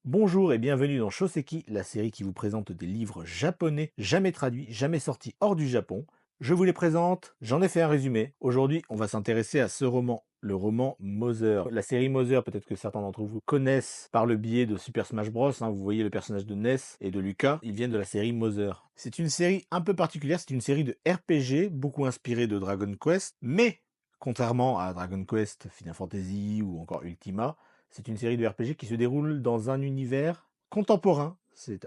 Bonjour et bienvenue dans Shoseki, la série qui vous présente des livres japonais jamais traduits, jamais sortis hors du Japon. Je vous les présente, j'en ai fait un résumé. Aujourd'hui, on va s'intéresser à ce roman, le roman Mother. La série Mother, peut-être que certains d'entre vous connaissent par le biais de Super Smash Bros. Vous voyez le personnage de Ness et de Lucas, ils viennent de la série Mother. C'est une série un peu particulière, c'est une série de RPG, beaucoup inspirée de Dragon Quest, mais contrairement à Dragon Quest, Final Fantasy ou encore Ultima, c'est une série de RPG qui se déroule dans un univers contemporain,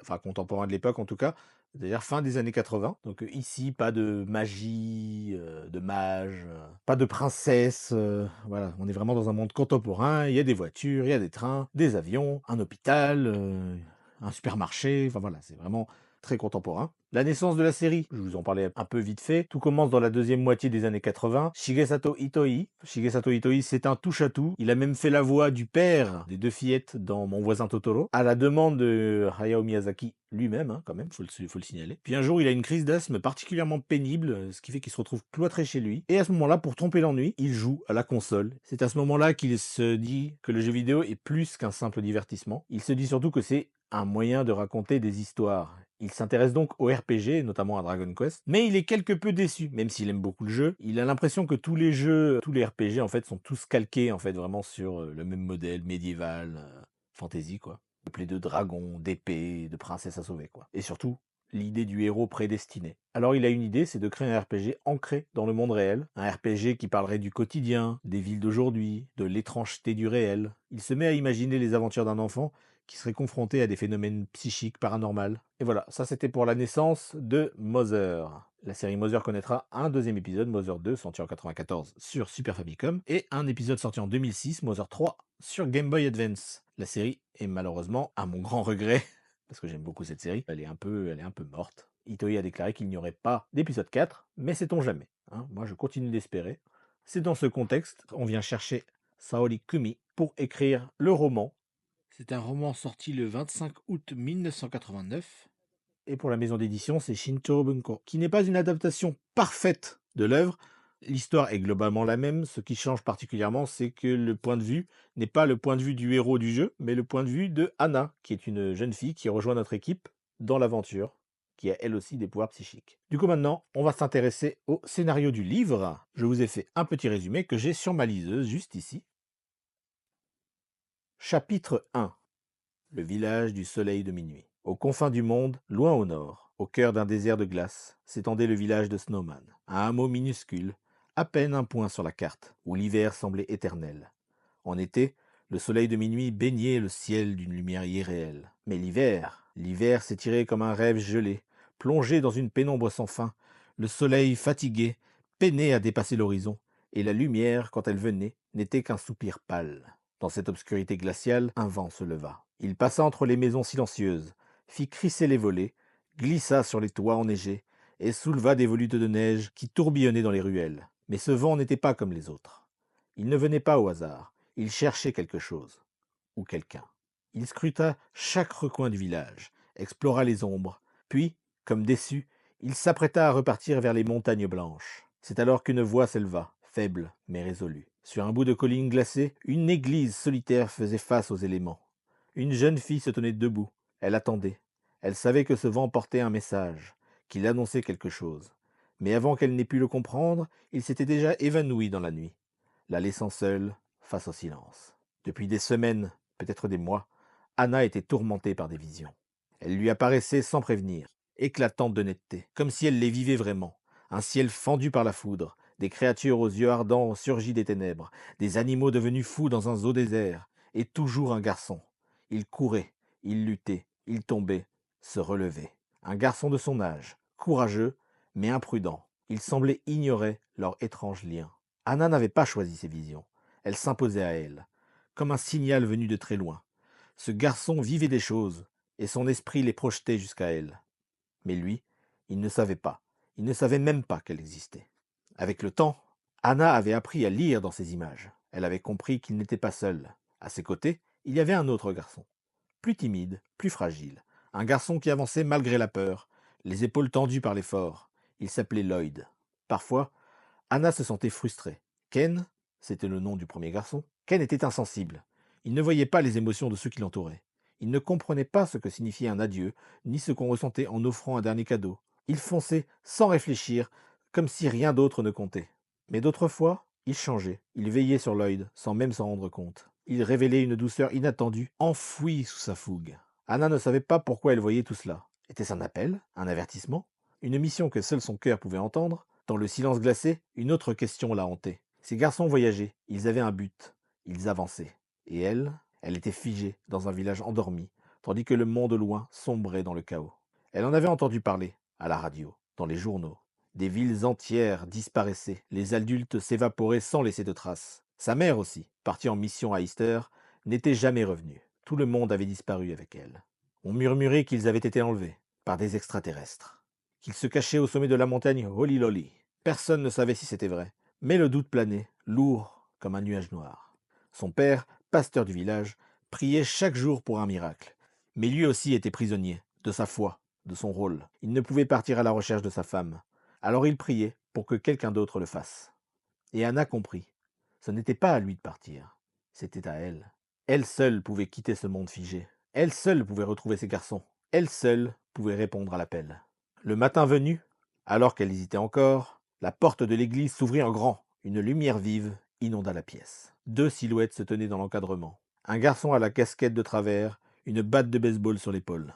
enfin contemporain de l'époque en tout cas, c'est-à-dire fin des années 80. Donc ici, pas de magie, de mage, pas de princesse. Voilà, on est vraiment dans un monde contemporain. Il y a des voitures, il y a des trains, des avions, un hôpital, un supermarché. Enfin voilà, c'est vraiment très contemporain. La naissance de la série, je vous en parlais un peu vite fait, tout commence dans la deuxième moitié des années 80. Shigesato Itoi. Shigesato Itoi, c'est un touche-à-tout. Il a même fait la voix du père des deux fillettes dans Mon voisin Totoro, à la demande de Hayao Miyazaki lui-même, quand même, faut le signaler. Puis un jour, il a une crise d'asthme particulièrement pénible, ce qui fait qu'il se retrouve cloîtré chez lui. Et à ce moment-là, pour tromper l'ennui, il joue à la console. C'est à ce moment-là qu'il se dit que le jeu vidéo est plus qu'un simple divertissement. Il se dit surtout que c'est un moyen de raconter des histoires. Il s'intéresse donc au RPG, notamment à Dragon Quest, mais il est quelque peu déçu, même s'il aime beaucoup le jeu. Il a l'impression que tous les jeux, tous les RPG en fait, sont tous calqués en fait vraiment sur le même modèle médiéval, fantasy quoi. Peuplé de dragons, d'épées, de princesses à sauver quoi. Et surtout, l'idée du héros prédestiné. Alors il a une idée, c'est de créer un RPG ancré dans le monde réel, un RPG qui parlerait du quotidien, des villes d'aujourd'hui, de l'étrangeté du réel. Il se met à imaginer les aventures d'un enfant qui serait confronté à des phénomènes psychiques paranormaux. Et voilà, ça c'était pour la naissance de Mother. La série Mother connaîtra un deuxième épisode, Mother 2, sorti en 94 sur Super Famicom, et un épisode sorti en 2006, Mother 3, sur Game Boy Advance. La série est malheureusement, à mon grand regret, parce que j'aime beaucoup cette série, elle est un peu morte. Itoi a déclaré qu'il n'y aurait pas d'épisode 4, mais sait-on jamais. Moi je continue d'espérer. C'est dans ce contexte qu'on vient chercher Saori Kumi pour écrire le roman. C'est un roman sorti le 25 août 1989. Et pour la maison d'édition, c'est Shincho Bunko, qui n'est pas une adaptation parfaite de l'œuvre. L'histoire est globalement la même. Ce qui change particulièrement, c'est que le point de vue n'est pas le point de vue du héros du jeu, mais le point de vue de Anna, qui est une jeune fille qui rejoint notre équipe dans l'aventure, qui a elle aussi des pouvoirs psychiques. Du coup, maintenant, on va s'intéresser au scénario du livre. Je vous ai fait un petit résumé que j'ai sur ma liseuse, juste ici. Chapitre 1. Le village du soleil de minuit. Aux confins du monde, loin au nord, au cœur d'un désert de glace, s'étendait le village de Snowman, un hameau minuscule, à peine un point sur la carte, où l'hiver semblait éternel. En été, le soleil de minuit baignait le ciel d'une lumière irréelle. Mais l'hiver s'étirait comme un rêve gelé, plongé dans une pénombre sans fin. Le soleil, fatigué, peinait à dépasser l'horizon, et la lumière, quand elle venait, n'était qu'un soupir pâle. Dans cette obscurité glaciale, un vent se leva. Il passa entre les maisons silencieuses, fit crisser les volets, glissa sur les toits enneigés, et souleva des volutes de neige qui tourbillonnaient dans les ruelles. Mais ce vent n'était pas comme les autres. Il ne venait pas au hasard, il cherchait quelque chose, ou quelqu'un. Il scruta chaque recoin du village, explora les ombres, puis, comme déçu, il s'apprêta à repartir vers les montagnes blanches. C'est alors qu'une voix s'éleva, faible mais résolue. Sur un bout de colline glacée, une église solitaire faisait face aux éléments. Une jeune fille se tenait debout. Elle attendait. Elle savait que ce vent portait un message, qu'il annonçait quelque chose. Mais avant qu'elle n'ait pu le comprendre, il s'était déjà évanoui dans la nuit, la laissant seule face au silence. Depuis des semaines, peut-être des mois, Anna était tourmentée par des visions. Elles lui apparaissaient sans prévenir, éclatantes de netteté, comme si elle les vivait vraiment. Un ciel fendu par la foudre, des créatures aux yeux ardents surgis des ténèbres, des animaux devenus fous dans un zoo désert, et toujours un garçon. Il courait, il luttait, il tombait, se relevait. Un garçon de son âge, courageux, mais imprudent. Il semblait ignorer leur étrange lien. Anna n'avait pas choisi ces visions. Elles s'imposaient à elle, comme un signal venu de très loin. Ce garçon vivait des choses, et son esprit les projetait jusqu'à elle. Mais lui, il ne savait pas. Il ne savait même pas qu'elle existait. Avec le temps, Anna avait appris à lire dans ces images. Elle avait compris qu'il n'était pas seul. À ses côtés, il y avait un autre garçon, plus timide, plus fragile. Un garçon qui avançait malgré la peur, les épaules tendues par l'effort. Il s'appelait Lloyd. Parfois, Anna se sentait frustrée. Ken, c'était le nom du premier garçon, Ken était insensible. Il ne voyait pas les émotions de ceux qui l'entouraient. Ils ne comprenaient pas ce que signifiait un adieu, ni ce qu'on ressentait en offrant un dernier cadeau. Ils fonçaient sans réfléchir, comme si rien d'autre ne comptait. Mais d'autres fois, ils changeaient. Ils veillaient sur Lloyd, sans même s'en rendre compte. Ils révélaient une douceur inattendue, enfouie sous sa fougue. Anna ne savait pas pourquoi elle voyait tout cela. Était-ce un appel? Un avertissement? Une mission que seul son cœur pouvait entendre? Dans le silence glacé, une autre question la hantait. Ces garçons voyageaient, ils avaient un but, ils avançaient. Et elle était figée dans un village endormi, tandis que le monde au loin sombrait dans le chaos. Elle en avait entendu parler, à la radio, dans les journaux. Des villes entières disparaissaient, les adultes s'évaporaient sans laisser de traces. Sa mère aussi, partie en mission à Easter, n'était jamais revenue. Tout le monde avait disparu avec elle. On murmurait qu'ils avaient été enlevés par des extraterrestres, qu'ils se cachaient au sommet de la montagne Holy Lolly. Personne ne savait si c'était vrai, mais le doute planait, lourd comme un nuage noir. Son père, pasteur du village, priait chaque jour pour un miracle. Mais lui aussi était prisonnier, de sa foi, de son rôle. Il ne pouvait partir à la recherche de sa femme. Alors il priait pour que quelqu'un d'autre le fasse. Et Anna comprit. Ce n'était pas à lui de partir, c'était à elle. Elle seule pouvait quitter ce monde figé. Elle seule pouvait retrouver ses garçons. Elle seule pouvait répondre à l'appel. Le matin venu, alors qu'elle hésitait encore, la porte de l'église s'ouvrit en grand. Une lumière vive inonda la pièce. Deux silhouettes se tenaient dans l'encadrement. Un garçon à la casquette de travers, une batte de baseball sur l'épaule.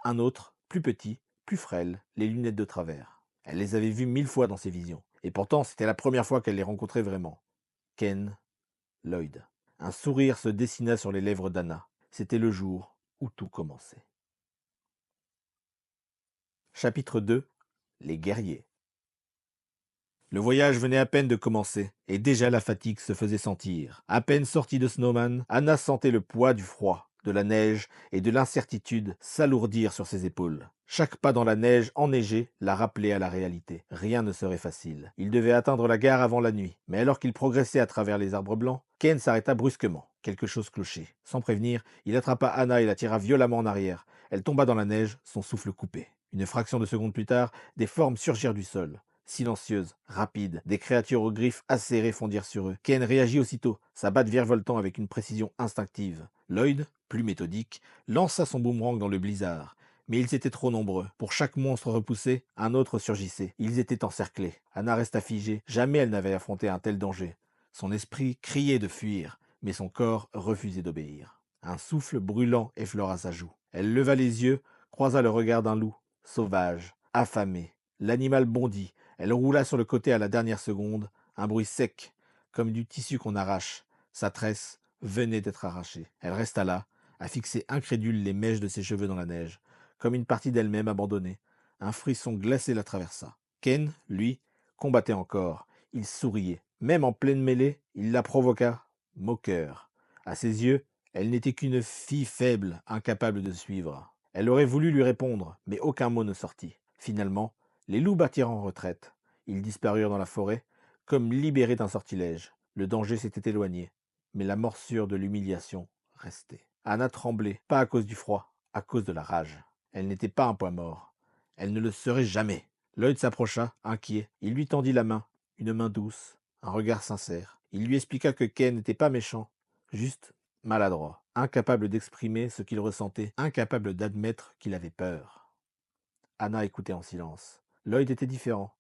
Un autre, plus petit, plus frêle, les lunettes de travers. Elle les avait vus 1000 fois dans ses visions. Et pourtant, c'était la première fois qu'elle les rencontrait vraiment. Ken, Lloyd. Un sourire se dessina sur les lèvres d'Anna. C'était le jour où tout commençait. Chapitre 2. Les guerriers. Le voyage venait à peine de commencer, et déjà la fatigue se faisait sentir. À peine sortie de Snowman, Anna sentait le poids du froid, de la neige et de l'incertitude s'alourdir sur ses épaules. Chaque pas dans la neige enneigée la rappelait à la réalité. Rien ne serait facile. Il devait atteindre la gare avant la nuit, mais alors qu'il progressait à travers les arbres blancs, Ken s'arrêta brusquement. Quelque chose clochait. Sans prévenir, il attrapa Anna et la tira violemment en arrière. Elle tomba dans la neige, son souffle coupé. Une fraction de seconde plus tard, des formes surgirent du sol. Silencieuses, rapides, des créatures aux griffes acérées fondirent sur eux. Ken réagit aussitôt, sa batte virevoltant avec une précision instinctive. Lloyd, plus méthodique, lança son boomerang dans le blizzard. Mais ils étaient trop nombreux. Pour chaque monstre repoussé, un autre surgissait. Ils étaient encerclés. Anna resta figée. Jamais elle n'avait affronté un tel danger. Son esprit criait de fuir, mais son corps refusait d'obéir. Un souffle brûlant effleura sa joue. Elle leva les yeux, croisa le regard d'un loup, sauvage, affamé. L'animal bondit. Elle roula sur le côté à la dernière seconde, un bruit sec, comme du tissu qu'on arrache. Sa tresse venait d'être arrachée. Elle resta là, à fixer incrédule les mèches de ses cheveux dans la neige, comme une partie d'elle-même abandonnée. Un frisson glacé la traversa. Ken, lui, combattait encore. Il souriait. Même en pleine mêlée, il la provoqua, moqueur. À ses yeux, elle n'était qu'une fille faible, incapable de suivre. Elle aurait voulu lui répondre, mais aucun mot ne sortit. Finalement, les loups battirent en retraite. Ils disparurent dans la forêt, comme libérés d'un sortilège. Le danger s'était éloigné, mais la morsure de l'humiliation restait. Anna tremblait, pas à cause du froid, à cause de la rage. Elle n'était pas un poids mort. Elle ne le serait jamais. Lloyd s'approcha, inquiet. Il lui tendit la main, une main douce, un regard sincère. Il lui expliqua que Ken n'était pas méchant, juste maladroit, incapable d'exprimer ce qu'il ressentait, incapable d'admettre qu'il avait peur. Anna écoutait en silence. Lloyd était différent.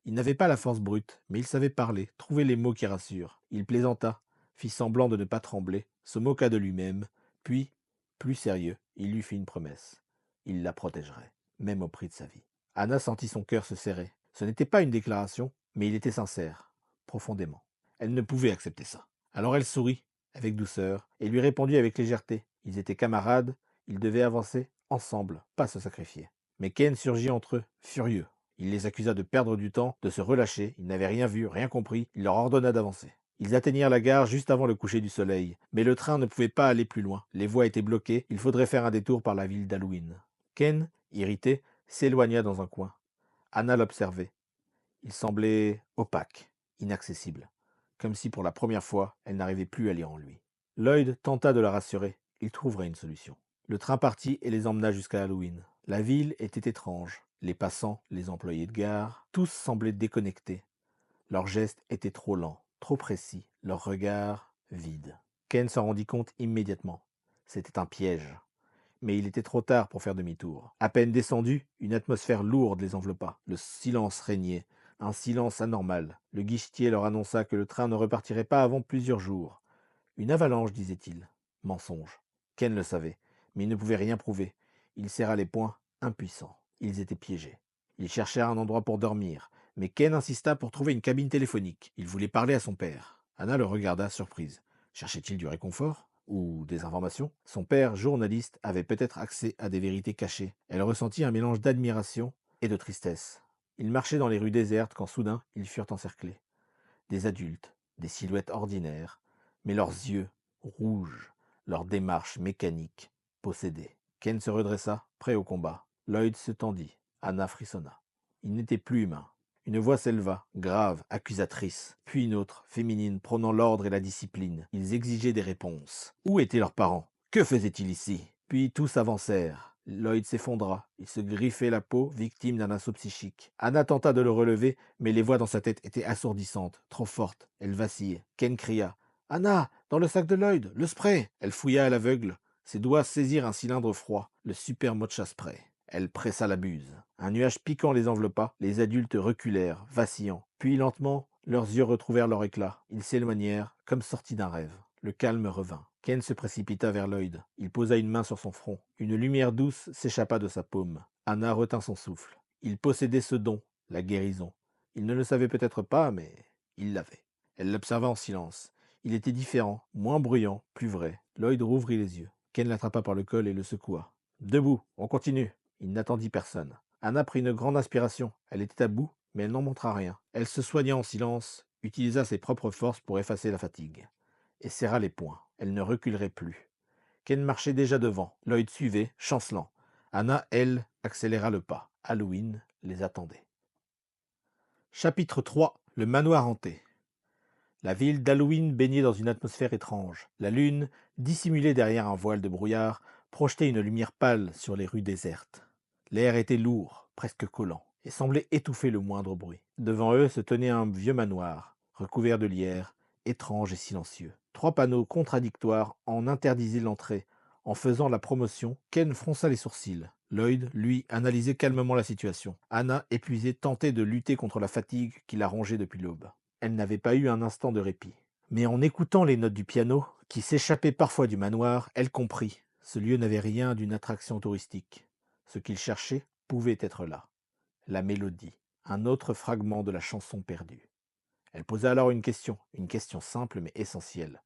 Il n'avait pas la force brute, mais il savait parler, trouver les mots qui rassurent. Il plaisanta, fit semblant de ne pas trembler, se moqua de lui-même, puis, plus sérieux, il lui fit une promesse. Il la protégerait, même au prix de sa vie. Anna sentit son cœur se serrer. Ce n'était pas une déclaration, mais il était sincère, profondément. Elle ne pouvait accepter ça. Alors elle sourit, avec douceur, et lui répondit avec légèreté. Ils étaient camarades, ils devaient avancer ensemble, pas se sacrifier. Mais Ken surgit entre eux, furieux. Il les accusa de perdre du temps, de se relâcher, ils n'avaient rien vu, rien compris, il leur ordonna d'avancer. Ils atteignirent la gare juste avant le coucher du soleil, mais le train ne pouvait pas aller plus loin. Les voies étaient bloquées, il faudrait faire un détour par la ville d'Halloween. Ken, irrité, s'éloigna dans un coin. Anna l'observait. Il semblait opaque, inaccessible, comme si pour la première fois, elle n'arrivait plus à lire en lui. Lloyd tenta de la rassurer, il trouverait une solution. Le train partit et les emmena jusqu'à Halloween. La ville était étrange. Les passants, les employés de gare, tous semblaient déconnectés. Leurs gestes étaient trop lents, trop précis, leurs regards vides. Ken s'en rendit compte immédiatement. C'était un piège. mais il était trop tard pour faire demi-tour. À peine descendus, une atmosphère lourde les enveloppa. Le silence régnait, un silence anormal. Le guichetier leur annonça que le train ne repartirait pas avant plusieurs jours. Une avalanche, disait-il. Mensonge. Ken le savait, mais il ne pouvait rien prouver. Il serra les poings, impuissant. Ils étaient piégés. Ils cherchèrent un endroit pour dormir, mais Ken insista pour trouver une cabine téléphonique. Il voulait parler à son père. Anna le regarda, surprise. Cherchait-il du réconfort ou des informations? Son père, journaliste, avait peut-être accès à des vérités cachées. Elle ressentit un mélange d'admiration et de tristesse. Ils marchaient dans les rues désertes quand soudain ils furent encerclés. Des adultes, des silhouettes ordinaires, mais leurs yeux, rouges, leur démarche mécanique, possédée. Ken se redressa, prêt au combat. Lloyd se tendit. Anna frissonna. Il n'était plus humain. Une voix s'éleva, grave, accusatrice, puis une autre, féminine, prônant l'ordre et la discipline. Ils exigeaient des réponses. Où étaient leurs parents? Que faisaient-ils ici? Puis tous avancèrent. Lloyd s'effondra. Il se griffait la peau, victime d'un assaut psychique. Anna tenta de le relever, mais les voix dans sa tête étaient assourdissantes, trop fortes. Elle vacillait. Ken cria. Anna, dans le sac de Lloyd, le spray! Elle fouilla à l'aveugle. Ses doigts saisirent un cylindre froid, le super mocha spray. Elle pressa la buse. Un nuage piquant les enveloppa. Les adultes reculèrent, vacillants. Puis lentement, leurs yeux retrouvèrent leur éclat. Ils s'éloignèrent, comme sortis d'un rêve. Le calme revint. Ken se précipita vers Lloyd. Il posa une main sur son front. Une lumière douce s'échappa de sa paume. Anna retint son souffle. Il possédait ce don, la guérison. Il ne le savait peut-être pas, mais il l'avait. Elle l'observa en silence. Il était différent, moins bruyant, plus vrai. Lloyd rouvrit les yeux. Ken l'attrapa par le col et le secoua. Debout, on continue. Il n'attendit personne. Anna prit une grande inspiration. Elle était à bout, mais elle n'en montra rien. Elle se soigna en silence, utilisa ses propres forces pour effacer la fatigue, et serra les poings. Elle ne reculerait plus. Ken marchait déjà devant. Lloyd suivait, chancelant. Anna, elle, accéléra le pas. Halloween les attendait. Chapitre 3. Le manoir hanté. La ville d'Halloween baignait dans une atmosphère étrange. La lune, dissimulée derrière un voile de brouillard, projetait une lumière pâle sur les rues désertes. L'air était lourd, presque collant, et semblait étouffer le moindre bruit. Devant eux se tenait un vieux manoir, recouvert de lierre, étrange et silencieux. 3 panneaux contradictoires en interdisaient l'entrée. En faisant la promotion, Ken fronça les sourcils. Lloyd, lui, analysait calmement la situation. Anna, épuisée, tentait de lutter contre la fatigue qui la rongeait depuis l'aube. Elle n'avait pas eu un instant de répit. Mais en écoutant les notes du piano, qui s'échappaient parfois du manoir, elle comprit. Ce lieu n'avait rien d'une attraction touristique. Ce qu'il cherchait pouvait être là. La mélodie, un autre fragment de la chanson perdue. Elle posa alors une question simple mais essentielle.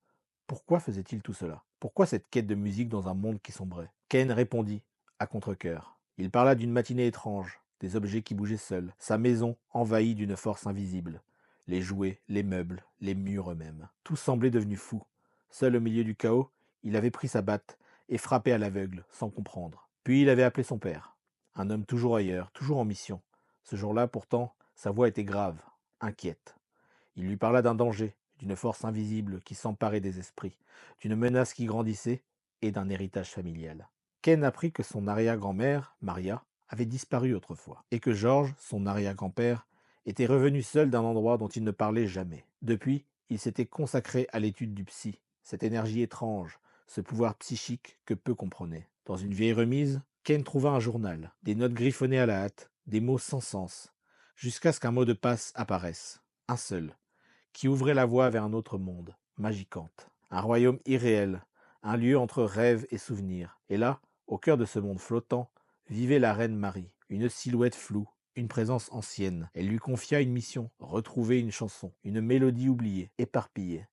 Pourquoi faisait-il tout cela? Pourquoi cette quête de musique dans un monde qui sombrait? Ken répondit, à contre-cœur. Il parla d'une matinée étrange, des objets qui bougeaient seuls, sa maison envahie d'une force invisible. Les jouets, les meubles, les murs eux-mêmes. Tout semblait devenu fou. Seul au milieu du chaos, il avait pris sa batte et frappé à l'aveugle, sans comprendre. Puis il avait appelé son père. Un homme toujours ailleurs, toujours en mission. Ce jour-là, pourtant, sa voix était grave, inquiète. Il lui parla d'un danger, d'une force invisible qui s'emparait des esprits, d'une menace qui grandissait et d'un héritage familial. Ken apprit que son arrière-grand-mère, Maria, avait disparu autrefois, et que George, son arrière-grand-père, était revenu seul d'un endroit dont il ne parlait jamais. Depuis, il s'était consacré à l'étude du psy, cette énergie étrange, ce pouvoir psychique que peu comprenaient. Dans une vieille remise, Ken trouva un journal, des notes griffonnées à la hâte, des mots sans sens, jusqu'à ce qu'un mot de passe apparaisse. Un seul, qui ouvrait la voie vers un autre monde, Magicante. Un royaume irréel, un lieu entre rêve et souvenir. Et là, au cœur de ce monde flottant, vivait la reine Marie, une silhouette floue, une présence ancienne. Elle lui confia une mission, retrouver une chanson, une mélodie oubliée, éparpillée.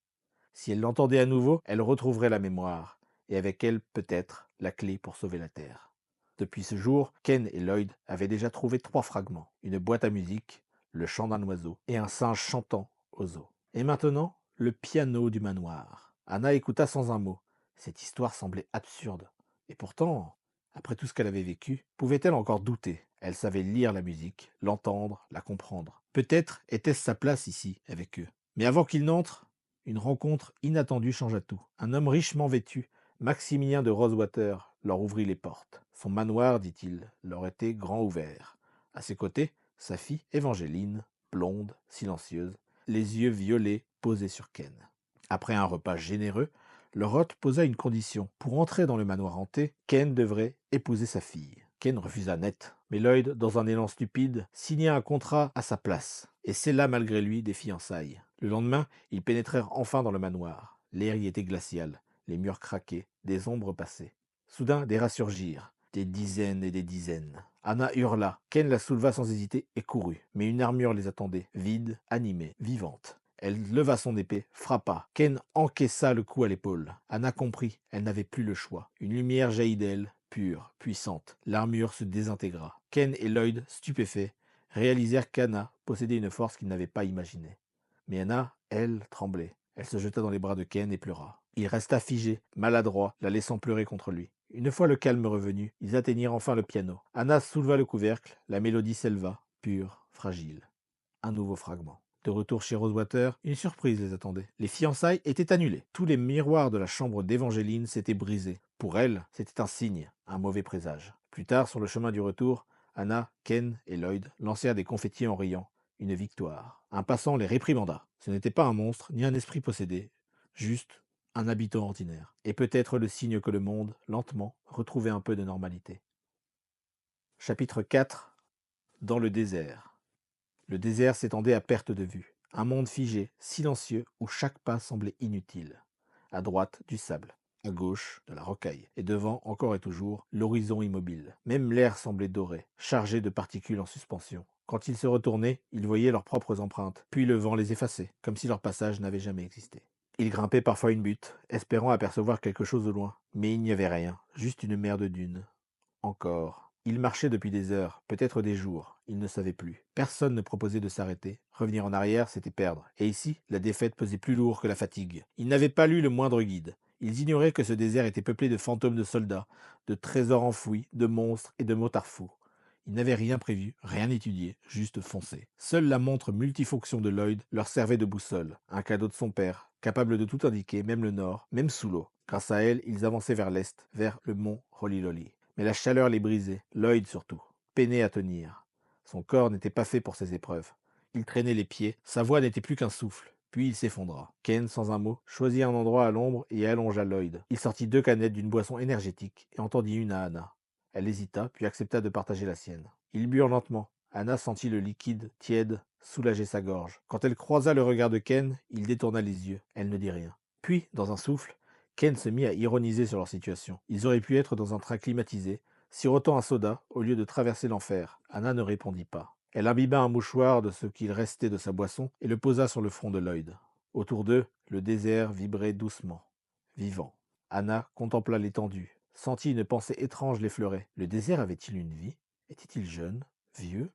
Si elle l'entendait à nouveau, elle retrouverait la mémoire, et avec elle, peut-être, la clé pour sauver la Terre. Depuis ce jour, Ken et Lloyd avaient déjà trouvé 3 fragments, une boîte à musique, le chant d'un oiseau, et un singe chantant aux eaux. Et maintenant, le piano du manoir. Anna écouta sans un mot. Cette histoire semblait absurde. Et pourtant, après tout ce qu'elle avait vécu, pouvait-elle encore douter? Elle savait lire la musique, l'entendre, la comprendre. Peut-être était-ce sa place ici, avec eux. Mais avant qu'ils n'entrent, une rencontre inattendue changea tout. Un homme richement vêtu, Maximilien de Rosewater, leur ouvrit les portes. Son manoir, dit-il, leur était grand ouvert. À ses côtés, sa fille, Évangéline, blonde, silencieuse, les yeux violets posés sur Ken. Après un repas généreux, leur hôte posa une condition. Pour entrer dans le manoir hanté, Ken devrait épouser sa fille. Ken refusa net, mais Lloyd, dans un élan stupide, signa un contrat à sa place, et scella malgré lui des fiançailles. Le lendemain, ils pénétrèrent enfin dans le manoir. L'air y était glacial, les murs craquaient, des ombres passaient. Soudain, des rats surgirent, des dizaines et des dizaines. Anna hurla, Ken la souleva sans hésiter et courut, mais une armure les attendait, vide, animée, vivante. Elle leva son épée, frappa. Ken encaissa le coup à l'épaule. Anna comprit, elle n'avait plus le choix. Une lumière jaillit d'elle, pure, puissante. L'armure se désintégra. Ken et Lloyd, stupéfaits, réalisèrent qu'Anna possédait une force qu'ils n'avaient pas imaginée. Mais Anna, elle, tremblait. Elle se jeta dans les bras de Ken et pleura. Il resta figé, maladroit, la laissant pleurer contre lui. Une fois le calme revenu, ils atteignirent enfin le piano. Anna souleva le couvercle, la mélodie s'éleva, pure, fragile. Un nouveau fragment. De retour chez Rosewater, une surprise les attendait. Les fiançailles étaient annulées. Tous les miroirs de la chambre d'Évangéline s'étaient brisés. Pour elle, c'était un signe, un mauvais présage. Plus tard, sur le chemin du retour, Anna, Ken et Lloyd lancèrent des confettis en riant. Une victoire. Un passant les réprimanda. Ce n'était pas un monstre, ni un esprit possédé, juste un habitant ordinaire. Et peut-être le signe que le monde, lentement, retrouvait un peu de normalité. Chapitre 4. Dans le désert. Le désert s'étendait à perte de vue. Un monde figé, silencieux, où chaque pas semblait inutile. À droite, du sable. À gauche, de la rocaille. Et devant, encore et toujours, l'horizon immobile. Même l'air semblait doré, chargé de particules en suspension. Quand ils se retournaient, ils voyaient leurs propres empreintes, puis le vent les effaçait, comme si leur passage n'avait jamais existé. Ils grimpaient parfois une butte, espérant apercevoir quelque chose au loin. Mais il n'y avait rien, juste une mer de dunes. Encore. Ils marchaient depuis des heures, peut-être des jours, ils ne savaient plus. Personne ne proposait de s'arrêter. Revenir en arrière, c'était perdre. Et ici, la défaite pesait plus lourd que la fatigue. Ils n'avaient pas lu le moindre guide. Ils ignoraient que ce désert était peuplé de fantômes de soldats, de trésors enfouis, de monstres et de motards fous. Ils n'avaient rien prévu, rien étudié, juste foncé. Seule la montre multifonction de Lloyd leur servait de boussole, un cadeau de son père, capable de tout indiquer, même le nord, même sous l'eau. Grâce à elle, ils avançaient vers l'est, vers le mont Roliloli. Mais la chaleur les brisait, Lloyd surtout, peinait à tenir. Son corps n'était pas fait pour ces épreuves. Il traînait les pieds, sa voix n'était plus qu'un souffle, puis il s'effondra. Ken, sans un mot, choisit un endroit à l'ombre et allongea Lloyd. Il sortit 2 canettes d'une boisson énergétique et en tendit une à Anna. Elle hésita, puis accepta de partager la sienne. Ils burent lentement. Anna sentit le liquide, tiède, soulager sa gorge. Quand elle croisa le regard de Ken, il détourna les yeux. Elle ne dit rien. Puis, dans un souffle, Ken se mit à ironiser sur leur situation. Ils auraient pu être dans un train climatisé, sirotant un soda au lieu de traverser l'enfer. Anna ne répondit pas. Elle imbiba un mouchoir de ce qu'il restait de sa boisson et le posa sur le front de Lloyd. Autour d'eux, le désert vibrait doucement, vivant. Anna contempla l'étendue, sentit une pensée étrange l'effleurer. Le désert avait-il une vie? Était-il jeune? Vieux?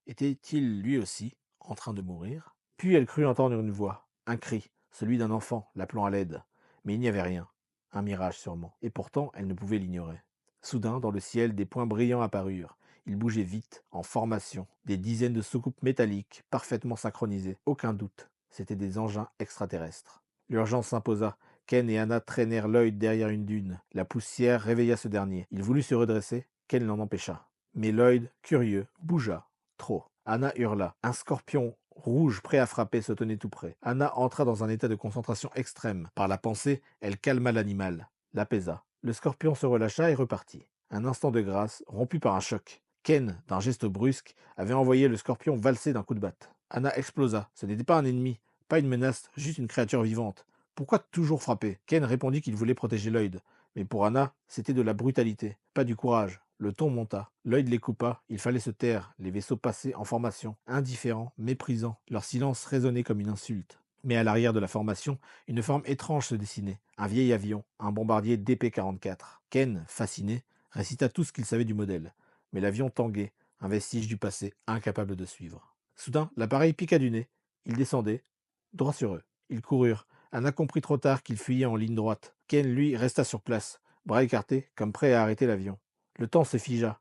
Était-il lui aussi en train de mourir? Puis elle crut entendre une voix, un cri, celui d'un enfant l'appelant à l'aide. Mais il n'y avait rien. Un mirage sûrement. Et pourtant, elle ne pouvait l'ignorer. Soudain, dans le ciel, des points brillants apparurent. Ils bougeaient vite, en formation. Des dizaines de soucoupes métalliques, parfaitement synchronisées. Aucun doute, c'étaient des engins extraterrestres. L'urgence s'imposa. Ken et Anna traînèrent Lloyd derrière une dune. La poussière réveilla ce dernier. Il voulut se redresser. Ken l'en empêcha. Mais Lloyd, curieux, bougea. Trop. Anna hurla. Un scorpion rouge prêt à frapper se tenait tout près. Anna entra dans un état de concentration extrême. Par la pensée, elle calma l'animal, l'apaisa. Le scorpion se relâcha et repartit. Un instant de grâce, rompu par un choc. Ken, d'un geste brusque, avait envoyé le scorpion valser d'un coup de batte. Anna explosa. Ce n'était pas un ennemi, pas une menace, juste une créature vivante. Pourquoi toujours frapper? Ken répondit qu'il voulait protéger Lloyd. Mais pour Anna, c'était de la brutalité, pas du courage. Le ton monta. Lloyd les coupa. Il fallait se taire. Les vaisseaux passaient en formation, indifférents, méprisants. Leur silence résonnait comme une insulte. Mais à l'arrière de la formation, une forme étrange se dessinait. Un vieil avion, un bombardier DP-44. Ken, fasciné, récita tout ce qu'il savait du modèle. Mais l'avion tanguait, un vestige du passé, incapable de suivre. Soudain, l'appareil piqua du nez. Il descendait, droit sur eux. Ils coururent. Anna comprit trop tard qu'ils fuyaient en ligne droite. Ken, lui, resta sur place, bras écartés, comme prêt à arrêter l'avion. Le temps se figea.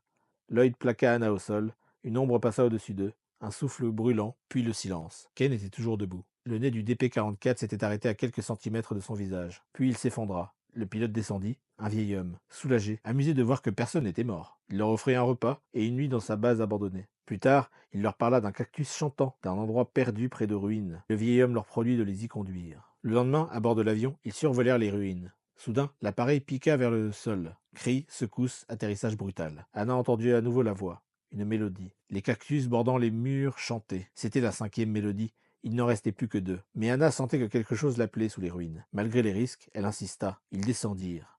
Lloyd plaqua Anna au sol. Une ombre passa au-dessus d'eux. Un souffle brûlant, puis le silence. Ken était toujours debout. Le nez du DP-44 s'était arrêté à quelques centimètres de son visage. Puis il s'effondra. Le pilote descendit, un vieil homme, soulagé, amusé de voir que personne n'était mort. Il leur offrit un repas et une nuit dans sa base abandonnée. Plus tard, il leur parla d'un cactus chantant, d'un endroit perdu près de ruines. Le vieil homme leur promit de les y conduire. Le lendemain, à bord de l'avion, ils survolèrent les ruines. Soudain, l'appareil piqua vers le sol. Cris, secousses, atterrissage brutal. Anna entendit à nouveau la voix. Une mélodie. Les cactus bordant les murs chantaient. C'était la cinquième mélodie. Il n'en restait plus que deux. Mais Anna sentait que quelque chose l'appelait sous les ruines. Malgré les risques, elle insista. Ils descendirent.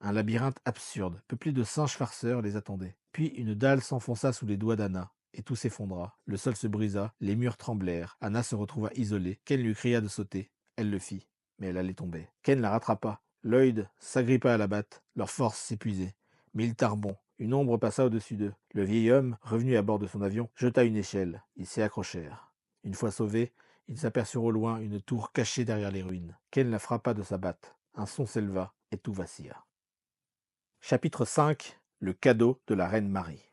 Un labyrinthe absurde, peuplé de singes farceurs, les attendait. Puis une dalle s'enfonça sous les doigts d'Anna, et tout s'effondra. Le sol se brisa, les murs tremblèrent. Anna se retrouva isolée. Ken lui cria de sauter. Elle le fit, mais elle allait tomber. Ken la rattrapa. Lloyd s'agrippa à la batte. Leur force s'épuisait. Mais ils tinrent bon. Une ombre passa au-dessus d'eux. Le vieil homme, revenu à bord de son avion, jeta une échelle. Ils s'y accrochèrent. Une fois sauvés, ils aperçurent au loin une tour cachée derrière les ruines. Ken la frappa de sa batte. Un son s'éleva, et tout vacilla. Chapitre 5. Le cadeau de la reine Marie.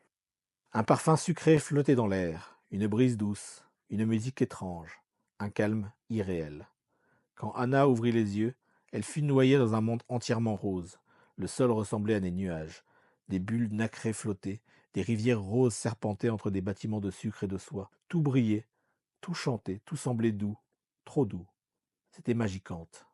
Un parfum sucré flottait dans l'air, une brise douce, une musique étrange, un calme irréel. Quand Anna ouvrit les yeux, elle fut noyée dans un monde entièrement rose. Le sol ressemblait à des nuages. Des bulles nacrées flottaient, des rivières roses serpentaient entre des bâtiments de sucre et de soie. Tout brillait, tout chantait, tout semblait doux, trop doux. C'était Magicante.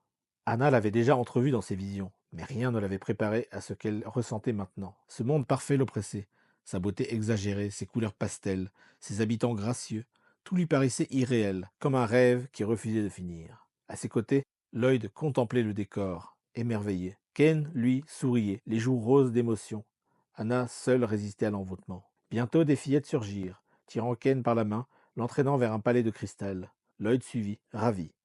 Anna l'avait déjà entrevue dans ses visions, mais rien ne l'avait préparée à ce qu'elle ressentait maintenant. Ce monde parfait l'oppressait. Sa beauté exagérée, ses couleurs pastel, ses habitants gracieux, tout lui paraissait irréel, comme un rêve qui refusait de finir. À ses côtés, Lloyd contemplait le décor, émerveillé. Ken, lui, souriait, les joues roses d'émotion. Anna seule résistait à l'envoûtement. Bientôt des fillettes surgirent, tirant Ken par la main, l'entraînant vers un palais de cristal. Lloyd suivit, ravi.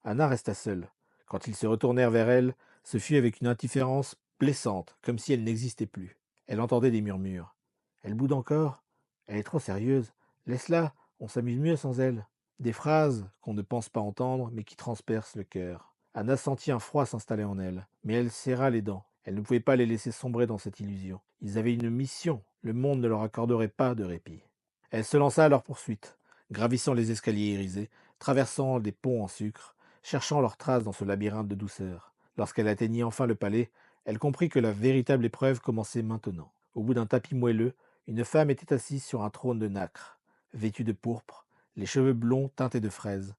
Anna resta seule. Quand ils se retournèrent vers elle, ce fut avec une indifférence blessante, comme si elle n'existait plus. Elle entendait des murmures. Elle boude encore. Elle est trop sérieuse. Laisse-la, on s'amuse mieux sans elle. Des phrases qu'on ne pense pas entendre, mais qui transpercent le cœur. Anna sentit un froid s'installer en elle, mais elle serra les dents. Elle ne pouvait pas les laisser sombrer dans cette illusion. Ils avaient une mission. Le monde ne leur accorderait pas de répit. Elle se lança à leur poursuite, gravissant les escaliers irisés, traversant des ponts en sucre, cherchant leurs traces dans ce labyrinthe de douceur. Lorsqu'elle atteignit enfin le palais, elle comprit que la véritable épreuve commençait maintenant. Au bout d'un tapis moelleux, une femme était assise sur un trône de nacre, vêtue de pourpre, les cheveux blonds teintés de fraises.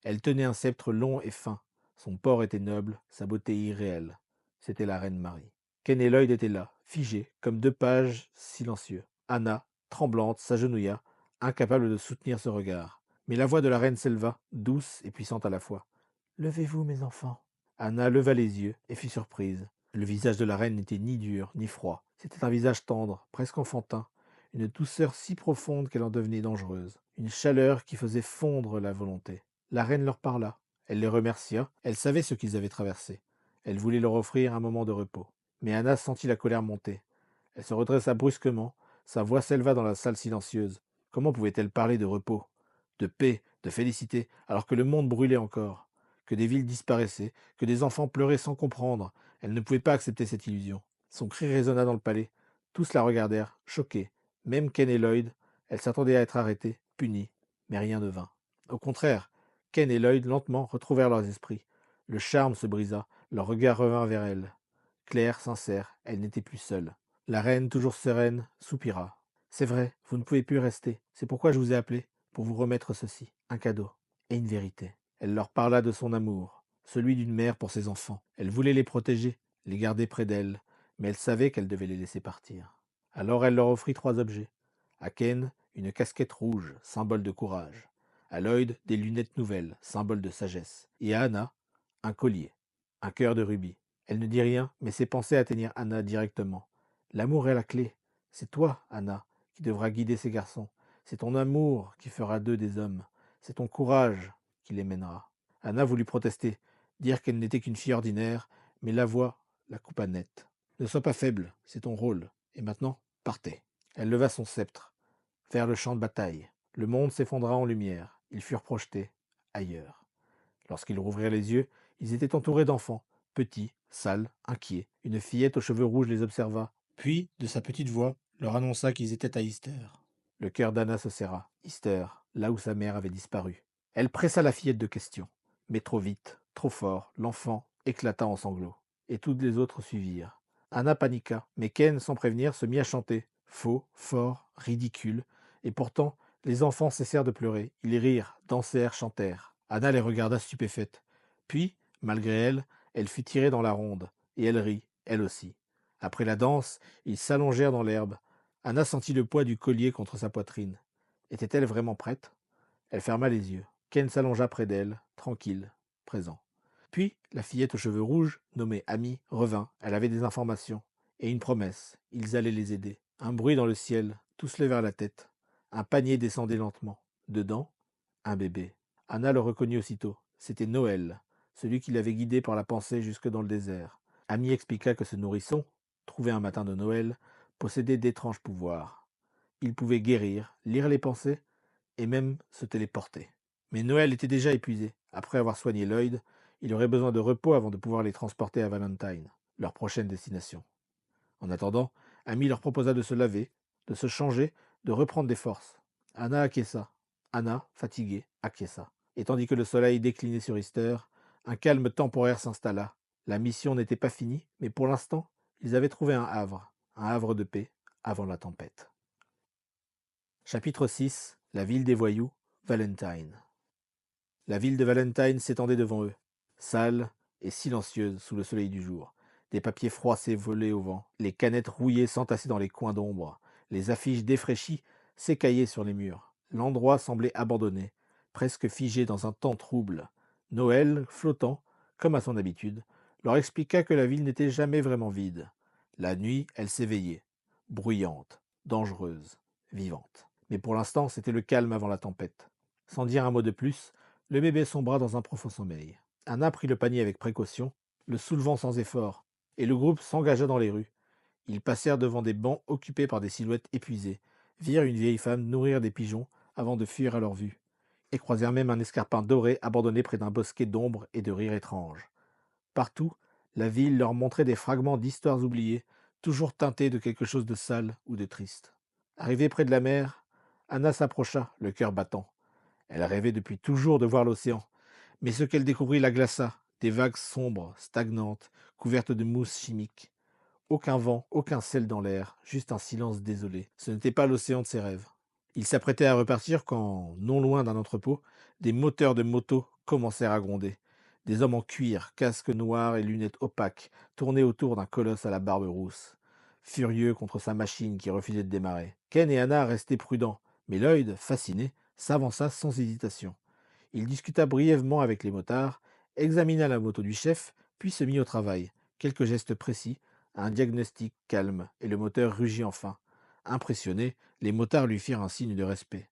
Elle tenait un sceptre long et fin. Son port était noble, sa beauté irréelle. C'était la reine Marie. Ken et Lloyd étaient là, figés, comme deux pages silencieux. Anna, tremblante, s'agenouilla, incapable de soutenir ce regard. Mais la voix de la reine s'éleva, douce et puissante à la fois. Levez-vous, mes enfants. Anna leva les yeux et fut surprise. Le visage de la reine n'était ni dur ni froid. C'était un visage tendre, presque enfantin, une douceur si profonde qu'elle en devenait dangereuse, une chaleur qui faisait fondre la volonté. La reine leur parla. Elle les remercia. Elle savait ce qu'ils avaient traversé. Elle voulait leur offrir un moment de repos. Mais Anna sentit la colère monter. Elle se redressa brusquement. Sa voix s'éleva dans la salle silencieuse. Comment pouvait-elle parler de repos, de paix, de félicité, alors que le monde brûlait encore, que des villes disparaissaient, que des enfants pleuraient sans comprendre? Elle ne pouvait pas accepter cette illusion. Son cri résonna dans le palais. Tous la regardèrent, choqués. Même Ken et Lloyd. Elle s'attendait à être arrêtée, punie, mais rien ne vint. Au contraire, Ken et Lloyd lentement retrouvèrent leurs esprits. Le charme se brisa, leur regard revint vers elle. Claire, sincère, elle n'était plus seule. La reine, toujours sereine, soupira. C'est vrai, vous ne pouvez plus rester. C'est pourquoi je vous ai appelé, pour vous remettre ceci, un cadeau et une vérité. Elle leur parla de son amour, celui d'une mère pour ses enfants. Elle voulait les protéger, les garder près d'elle, mais elle savait qu'elle devait les laisser partir. Alors elle leur offrit trois objets. À Ken, une casquette rouge, symbole de courage. À Lloyd, des lunettes nouvelles, symbole de sagesse. Et à Anna, un collier, un cœur de rubis. Elle ne dit rien, mais ses pensées atteignirent Anna directement. L'amour est la clé. C'est toi, Anna, qui devras guider ces garçons. C'est ton amour qui fera d'eux des hommes. C'est ton courage qui les mènera. Anna voulut protester, dire qu'elle n'était qu'une fille ordinaire, mais la voix la coupa net. Ne sois pas faible, c'est ton rôle. Et maintenant, partez. Elle leva son sceptre, vers le champ de bataille. Le monde s'effondra en lumière. Ils furent projetés ailleurs. Lorsqu'ils rouvrirent les yeux, ils étaient entourés d'enfants, petits, sales, inquiets. Une fillette aux cheveux rouges les observa, puis, de sa petite voix, leur annonça qu'ils étaient à Easter. Le cœur d'Anna se serra. Easter, là où sa mère avait disparu. Elle pressa la fillette de questions. Mais trop vite, trop fort, l'enfant éclata en sanglots. Et toutes les autres suivirent. Anna paniqua, mais Ken, sans prévenir, se mit à chanter. Faux, fort, ridicule. Et pourtant, les enfants cessèrent de pleurer. Ils rirent, dansèrent, chantèrent. Anna les regarda stupéfaite. Puis, malgré elle, elle fut tirée dans la ronde, et elle rit, elle aussi. Après la danse, ils s'allongèrent dans l'herbe. Anna sentit le poids du collier contre sa poitrine. Était-elle vraiment prête? Elle ferma les yeux. Ken s'allongea près d'elle, tranquille, présent. Puis, la fillette aux cheveux rouges, nommée Amy, revint. Elle avait des informations. Et une promesse. Ils allaient les aider. Un bruit dans le ciel. Tous levèrent la tête. Un panier descendait lentement. Dedans, un bébé. Anna le reconnut aussitôt. C'était Noël, celui qui l'avait guidé par la pensée jusque dans le désert. Amy expliqua que ce nourrisson, trouvé un matin de Noël, possédait d'étranges pouvoirs. Il pouvait guérir, lire les pensées et même se téléporter. Mais Noël était déjà épuisé. Après avoir soigné Lloyd, il aurait besoin de repos avant de pouvoir les transporter à Valentine, leur prochaine destination. En attendant, Amy leur proposa de se laver, de se changer, de reprendre des forces. Anna acquiesça. Anna, fatiguée, acquiesça. Et tandis que le soleil déclinait sur Easter, un calme temporaire s'installa. La mission n'était pas finie, mais pour l'instant, ils avaient trouvé un havre de paix, avant la tempête. Chapitre 6. La ville des voyous, Valentine. La ville de Valentine s'étendait devant eux, sale et silencieuse sous le soleil du jour. Des papiers froissés volaient au vent, les canettes rouillées s'entassaient dans les coins d'ombre, les affiches défraîchies s'écaillaient sur les murs. L'endroit semblait abandonné, presque figé dans un temps trouble. Noël, flottant, comme à son habitude, leur expliqua que la ville n'était jamais vraiment vide. La nuit, elle s'éveillait, bruyante, dangereuse, vivante. Mais pour l'instant, c'était le calme avant la tempête. Sans dire un mot de plus, le bébé sombra dans un profond sommeil. Anna prit le panier avec précaution, le soulevant sans effort, et le groupe s'engagea dans les rues. Ils passèrent devant des bancs occupés par des silhouettes épuisées, virent une vieille femme nourrir des pigeons avant de fuir à leur vue, et croisèrent même un escarpin doré abandonné près d'un bosquet d'ombre et de rires étranges. Partout, la ville leur montrait des fragments d'histoires oubliées, toujours teintés de quelque chose de sale ou de triste. Arrivée près de la mer, Anna s'approcha, le cœur battant. Elle rêvait depuis toujours de voir l'océan, mais ce qu'elle découvrit la glaça, des vagues sombres, stagnantes, couvertes de mousse chimique. Aucun vent, aucun sel dans l'air, juste un silence désolé. Ce n'était pas l'océan de ses rêves. Il s'apprêtait à repartir quand, non loin d'un entrepôt, des moteurs de moto commencèrent à gronder. Des hommes en cuir, casques noirs et lunettes opaques, tournaient autour d'un colosse à la barbe rousse, furieux contre sa machine qui refusait de démarrer. Ken et Anna restaient prudents, mais Lloyd, fasciné, s'avança sans hésitation. Il discuta brièvement avec les motards, examina la moto du chef, puis se mit au travail. Quelques gestes précis, un diagnostic calme, et le moteur rugit enfin. Impressionnés, les motards lui firent un signe de respect.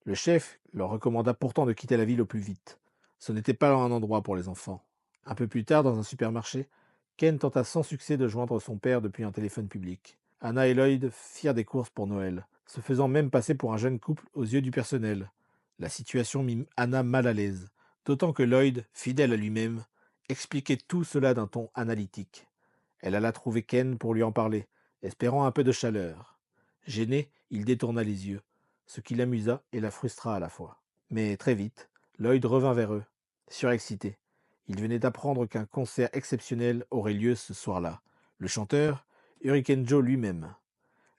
Le chef leur recommanda pourtant de quitter la ville au plus vite. Ce n'était pas un endroit pour les enfants. Un peu plus tard, dans un supermarché, Ken tenta sans succès de joindre son père depuis un téléphone public. Anna et Lloyd firent des courses pour Noël, se faisant même passer pour un jeune couple aux yeux du personnel. La situation mit Anna mal à l'aise, d'autant que Lloyd, fidèle à lui-même, expliquait tout cela d'un ton analytique. Elle alla trouver Ken pour lui en parler, espérant un peu de chaleur. Gêné, il détourna les yeux, ce qui l'amusa et la frustra à la fois. Mais très vite, Lloyd revint vers eux, surexcité. Il venait d'apprendre qu'un concert exceptionnel aurait lieu ce soir-là. Le chanteur, Hurricane Joe lui-même.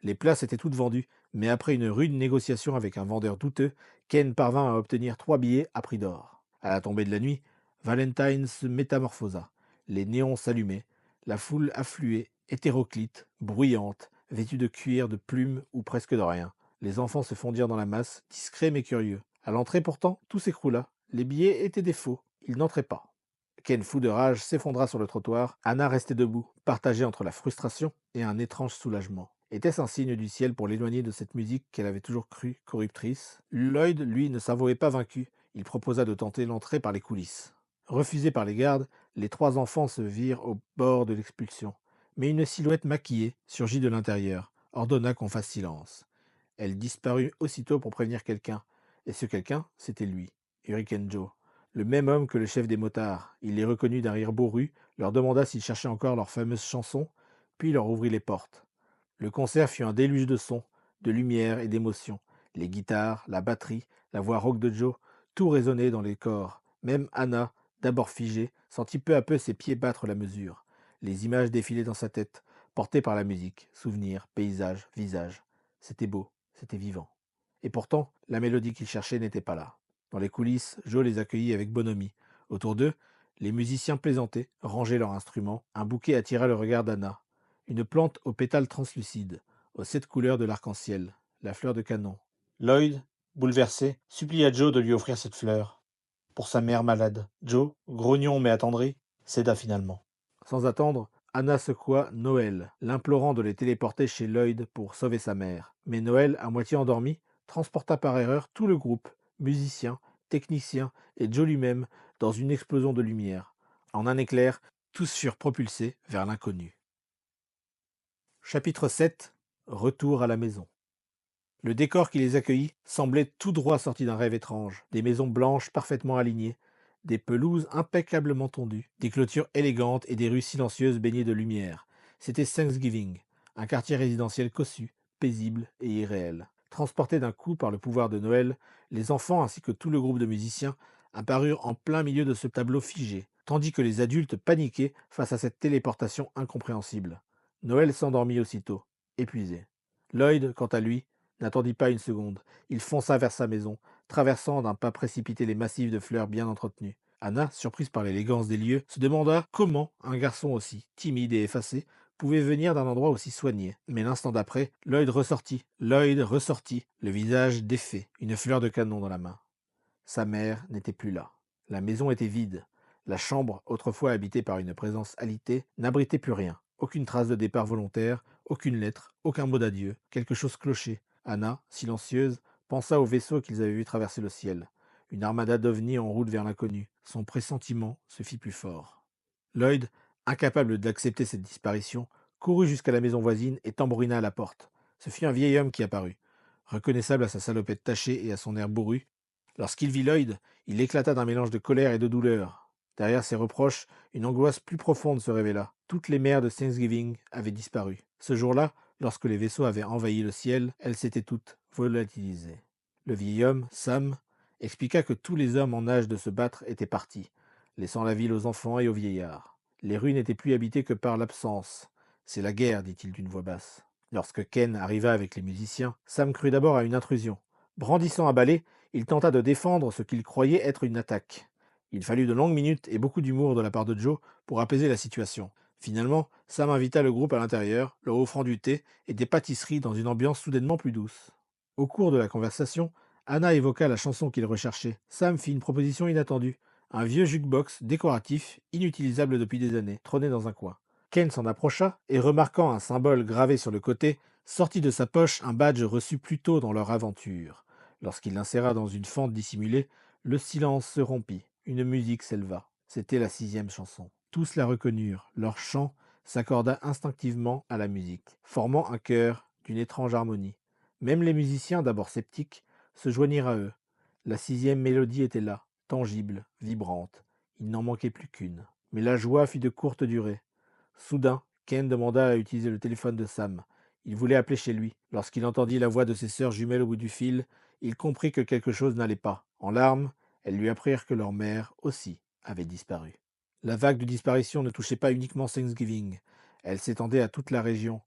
Les places étaient toutes vendues, mais après une rude négociation avec un vendeur douteux, Ken parvint à obtenir 3 billets à prix d'or. À la tombée de la nuit, Valentine se métamorphosa. Les néons s'allumaient, la foule affluait, hétéroclite, bruyante, vêtue de cuir, de plumes ou presque de rien. Les enfants se fondirent dans la masse, discrets mais curieux. À l'entrée pourtant, tout s'écroula. Les billets étaient des faux. Ils n'entraient pas. Ken, fou de rage, s'effondra sur le trottoir. Anna restait debout, partagée entre la frustration et un étrange soulagement. Était-ce un signe du ciel pour l'éloigner de cette musique qu'elle avait toujours crue corruptrice? Lloyd, lui, ne s'avouait pas vaincu. Il proposa de tenter l'entrée par les coulisses. Refusé par les gardes, les 3 enfants se virent au bord de l'expulsion. Mais une silhouette maquillée surgit de l'intérieur, ordonna qu'on fasse silence. Elle disparut aussitôt pour prévenir quelqu'un. Et ce quelqu'un, c'était lui, Hurricane Joe. Le même homme que le chef des motards. Il les reconnut d'un rire bourru, leur demanda s'ils cherchaient encore leur fameuse chanson, puis leur ouvrit les portes. Le concert fut un déluge de sons, de lumière et d'émotions. Les guitares, la batterie, la voix rauque de Joe, tout résonnait dans les corps. Même Anna, d'abord figée, sentit peu à peu ses pieds battre la mesure. Les images défilaient dans sa tête, portées par la musique, souvenirs, paysages, visages. C'était beau, c'était vivant. Et pourtant, la mélodie qu'il cherchait n'était pas là. Dans les coulisses, Joe les accueillit avec bonhomie. Autour d'eux, Les musiciens plaisantaient, rangeaient leurs instruments. Un bouquet attira le regard d'Anna. Une plante aux pétales translucides, aux 7 couleurs de l'arc-en-ciel, la fleur de canon. Lloyd, bouleversé, supplia Joe de lui offrir cette fleur. Pour sa mère malade. Joe, grognon mais attendri, céda finalement. Sans attendre, Anna secoua Noël, l'implorant de les téléporter chez Lloyd pour sauver sa mère. Mais Noël, à moitié endormi, transporta par erreur tout le groupe, musiciens, techniciens et Joe lui-même, dans une explosion de lumière. En un éclair, tous furent propulsés vers l'inconnu. Chapitre 7. Retour à la maison. Le décor qui les accueillit semblait tout droit sorti d'un rêve étrange. Des maisons blanches parfaitement alignées, des pelouses impeccablement tondues, des clôtures élégantes et des rues silencieuses baignées de lumière. C'était Thanksgiving, un quartier résidentiel cossu, paisible et irréel. Transportés d'un coup par le pouvoir de Noël, les enfants ainsi que tout le groupe de musiciens apparurent en plein milieu de ce tableau figé, tandis que les adultes paniquaient face à cette téléportation incompréhensible. Noël s'endormit aussitôt, épuisé. Lloyd, quant à lui, n'attendit pas une seconde. Il fonça vers sa maison, traversant d'un pas précipité les massifs de fleurs bien entretenus. Anna, surprise par l'élégance des lieux, se demanda comment un garçon aussi timide et effacé pouvait venir d'un endroit aussi soigné. Mais l'instant d'après, Lloyd ressortit, le visage défait, une fleur de canon dans la main. Sa mère n'était plus là. La maison était vide. La chambre, autrefois habitée par une présence alitée, n'abritait plus rien. Aucune trace de départ volontaire, aucune lettre, aucun mot d'adieu. Quelque chose clochait. Anna, silencieuse, pensa au vaisseau qu'ils avaient vu traverser le ciel. Une armada d'ovnis en route vers l'inconnu. Son pressentiment se fit plus fort. Lloyd, incapable d'accepter cette disparition, courut jusqu'à la maison voisine et tambourina à la porte. Ce fut un vieil homme qui apparut. Reconnaissable à sa salopette tachée et à son air bourru, lorsqu'il vit Lloyd, il éclata d'un mélange de colère et de douleur. Derrière ses reproches, une angoisse plus profonde se révéla. Toutes les mères de Thanksgiving avaient disparu. Ce jour-là, lorsque les vaisseaux avaient envahi le ciel, elles s'étaient toutes volatilisées. Le vieil homme, Sam, expliqua que tous les hommes en âge de se battre étaient partis, laissant la ville aux enfants et aux vieillards. Les rues n'étaient plus habitées que par l'absence. C'est la guerre, dit-il d'une voix basse. Lorsque Ken arriva avec les musiciens, Sam crut d'abord à une intrusion. Brandissant un balai, il tenta de défendre ce qu'il croyait être une attaque. Il fallut de longues minutes et beaucoup d'humour de la part de Joe pour apaiser la situation. Finalement, Sam invita le groupe à l'intérieur, leur offrant du thé et des pâtisseries dans une ambiance soudainement plus douce. Au cours de la conversation, Anna évoqua la chanson qu'il recherchait. Sam fit une proposition inattendue. Un vieux jukebox décoratif, inutilisable depuis des années, trônait dans un coin. Ken s'en approcha et, remarquant un symbole gravé sur le côté, sortit de sa poche un badge reçu plus tôt dans leur aventure. Lorsqu'il l'inséra dans une fente dissimulée, le silence se rompit. Une musique s'éleva. C'était la 6e chanson. Tous la reconnurent. Leur chant s'accorda instinctivement à la musique, formant un chœur d'une étrange harmonie. Même les musiciens, d'abord sceptiques, se joignirent à eux. La 6e mélodie était là, tangible, vibrante. Il n'en manquait plus qu'une. Mais la joie fut de courte durée. Soudain, Ken demanda à utiliser le téléphone de Sam. Il voulait appeler chez lui. Lorsqu'il entendit la voix de ses sœurs jumelles au bout du fil, il comprit que quelque chose n'allait pas. En larmes, elles lui apprirent que leur mère, aussi, avait disparu. La vague de disparition ne touchait pas uniquement Thanksgiving. Elle s'étendait à toute la région.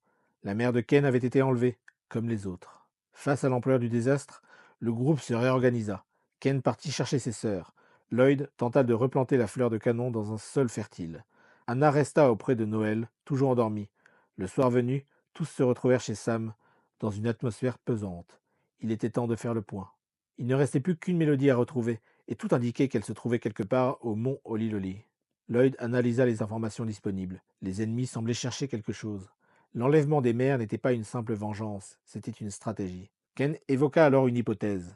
La mère de Ken avait été enlevée, comme les autres. Face à l'ampleur du désastre, le groupe se réorganisa. Ken partit chercher ses sœurs. Lloyd tenta de replanter la fleur de canon dans un sol fertile. Anna resta auprès de Noël, toujours endormie. Le soir venu, tous se retrouvèrent chez Sam, dans une atmosphère pesante. Il était temps de faire le point. Il ne restait plus qu'une mélodie à retrouver, et tout indiquait qu'elle se trouvait quelque part au mont Holly. Lloyd analysa les informations disponibles. Les ennemis semblaient chercher quelque chose. L'enlèvement des mères n'était pas une simple vengeance, c'était une stratégie. Ken évoqua alors une hypothèse.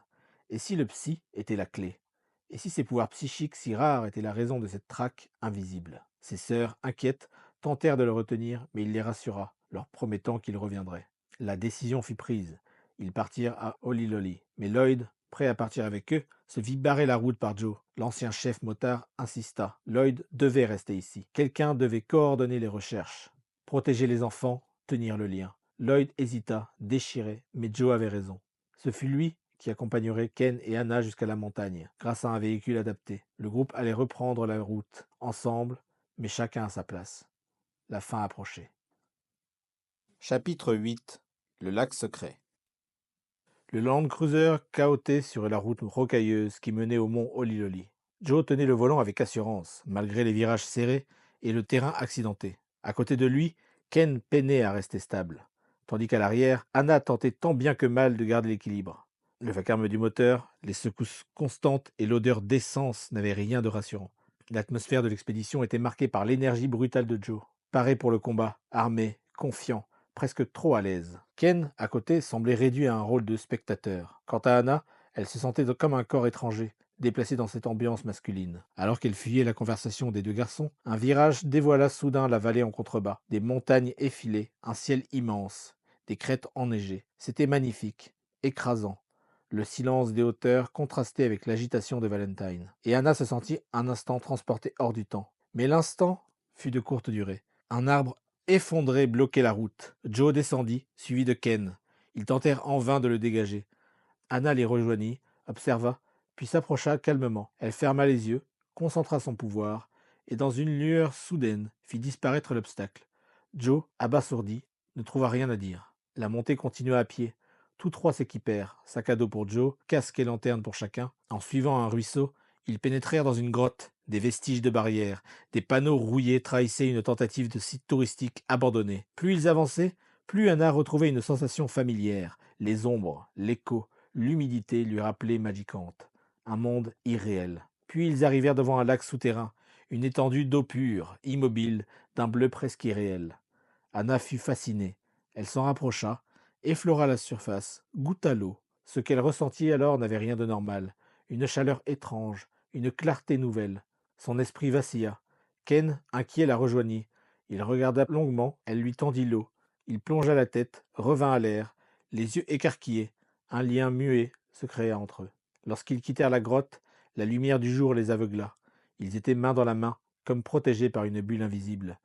Et si le psy était la clé? Et si ces pouvoirs psychiques si rares étaient la raison de cette traque invisible? Ses sœurs, inquiètes, tentèrent de le retenir, mais il les rassura, leur promettant qu'il reviendrait. La décision fut prise. Ils partirent à Holly. Mais Lloyd, prêt à partir avec eux, se vit barrer la route par Joe. L'ancien chef motard insista. Lloyd devait rester ici. Quelqu'un devait coordonner les recherches. Protéger les enfants, tenir le lien. Lloyd hésita, déchiré, mais Joe avait raison. Ce fut lui qui accompagnerait Ken et Anna jusqu'à la montagne, grâce à un véhicule adapté. Le groupe allait reprendre la route, ensemble, mais chacun à sa place. La fin approchait. Chapitre 8. Le lac secret. Le Land Cruiser cahotait sur la route rocailleuse qui menait au mont Holly. Joe tenait le volant avec assurance, malgré les virages serrés et le terrain accidenté. À côté de lui, Ken peinait à rester stable, tandis qu'à l'arrière, Anna tentait tant bien que mal de garder l'équilibre. Le vacarme du moteur, les secousses constantes et l'odeur d'essence n'avaient rien de rassurant. L'atmosphère de l'expédition était marquée par l'énergie brutale de Joe, paré pour le combat, armé, confiant, presque trop à l'aise. Ken, à côté, semblait réduit à un rôle de spectateur. Quant à Anna, elle se sentait comme un corps étranger, déplacée dans cette ambiance masculine. Alors qu'elle fuyait la conversation des deux garçons, un virage dévoila soudain la vallée en contrebas, des montagnes effilées, un ciel immense, des crêtes enneigées. C'était magnifique, écrasant. Le silence des hauteurs contrastait avec l'agitation de Valentine, et Anna se sentit un instant transportée hors du temps. Mais l'instant fut de courte durée. Un arbre effondré bloquait la route. Joe descendit, suivi de Ken. Ils tentèrent en vain de le dégager. Anna les rejoignit, observa, puis s'approcha calmement. Elle ferma les yeux, concentra son pouvoir, et dans une lueur soudaine fit disparaître l'obstacle. Joe, abasourdi, ne trouva rien à dire. La montée continua à pied. Tous trois s'équipèrent, sac à dos pour Joe, casque et lanterne pour chacun. En suivant un ruisseau, ils pénétrèrent dans une grotte. Des vestiges de barrières, des panneaux rouillés trahissaient une tentative de site touristique abandonné. Plus ils avançaient, plus Anna retrouvait une sensation familière. Les ombres, l'écho, l'humidité lui rappelait Magicante, un monde irréel. Puis ils arrivèrent devant un lac souterrain, une étendue d'eau pure, immobile, d'un bleu presque irréel. Anna fut fascinée. Elle s'en rapprocha, effleura la surface, goûta l'eau. Ce qu'elle ressentit alors n'avait rien de normal. Une chaleur étrange, une clarté nouvelle. Son esprit vacilla. Ken, inquiet, la rejoignit. Il regarda longuement, elle lui tendit l'eau. Il plongea la tête, revint à l'air, les yeux écarquillés. Un lien muet se créa entre eux. Lorsqu'ils quittèrent la grotte, la lumière du jour les aveugla. Ils étaient main dans la main, comme protégés par une bulle invisible.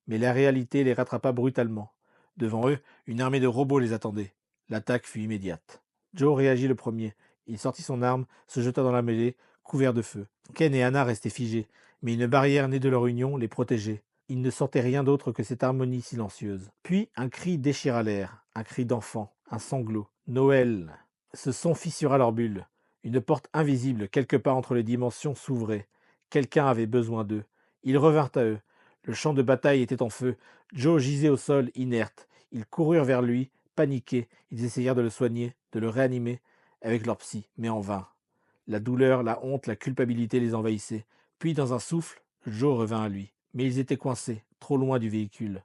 Mais la réalité les rattrapa brutalement. Devant eux, une armée de robots les attendait. L'attaque fut immédiate. Joe réagit le premier. Il sortit son arme, se jeta dans la mêlée, couvert de feu. Ken et Anna restaient figés, mais une barrière née de leur union les protégeait. Ils ne sentaient rien d'autre que cette harmonie silencieuse. Puis un cri déchira l'air, un cri d'enfant, un sanglot. Noël. Ce son fissura leur bulle. Une porte invisible, quelque part entre les dimensions, s'ouvrait. Quelqu'un avait besoin d'eux. Ils revinrent à eux. Le champ de bataille était en feu. Joe gisait au sol, inerte. Ils coururent vers lui, paniqués. Ils essayèrent de le soigner, de le réanimer, avec leur psy, mais en vain. La douleur, la honte, la culpabilité les envahissaient. Puis, dans un souffle, Joe revint à lui. Mais ils étaient coincés, trop loin du véhicule.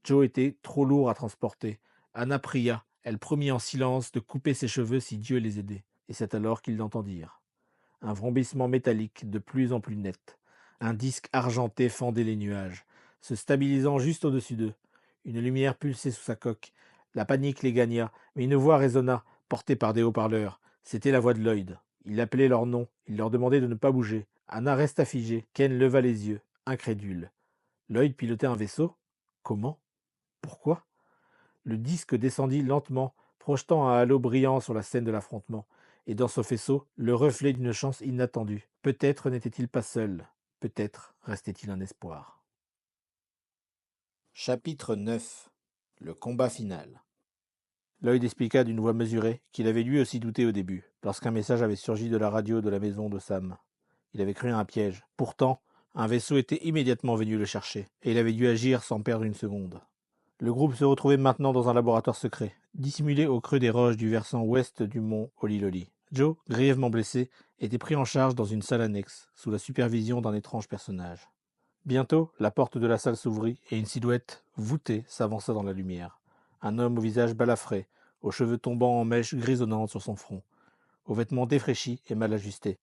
Joe était trop lourd à transporter. Anna pria. Elle promit en silence de couper ses cheveux si Dieu les aidait. Et c'est alors qu'ils l'entendirent. Un vrombissement métallique de plus en plus net. Un disque argenté fendait les nuages, se stabilisant juste au-dessus d'eux. Une lumière pulsait sous sa coque. La panique les gagna, mais une voix résonna, portée par des haut-parleurs. C'était la voix de Lloyd. Il appelait leur nom, il leur demandait de ne pas bouger. Anna resta figée. Ken leva les yeux, incrédule. Lloyd pilotait un vaisseau? Comment? Pourquoi? Le disque descendit lentement, projetant un halo brillant sur la scène de l'affrontement, et dans ce faisceau, le reflet d'une chance inattendue. Peut-être n'était-il pas seul, peut-être restait-il un espoir. Chapitre 9. Le combat final. Lloyd expliqua d'une voix mesurée qu'il avait lui aussi douté au début, lorsqu'un message avait surgi de la radio de la maison de Sam. Il avait cru à un piège. Pourtant, un vaisseau était immédiatement venu le chercher, et il avait dû agir sans perdre une seconde. Le groupe se retrouvait maintenant dans un laboratoire secret, dissimulé au creux des roches du versant ouest du mont Oliloli. Joe, grièvement blessé, était pris en charge dans une salle annexe, sous la supervision d'un étrange personnage. Bientôt, la porte de la salle s'ouvrit et une silhouette, voûtée, s'avança dans la lumière. Un homme au visage balafré, aux cheveux tombant en mèches grisonnantes sur son front, aux vêtements défraîchis et mal ajustés.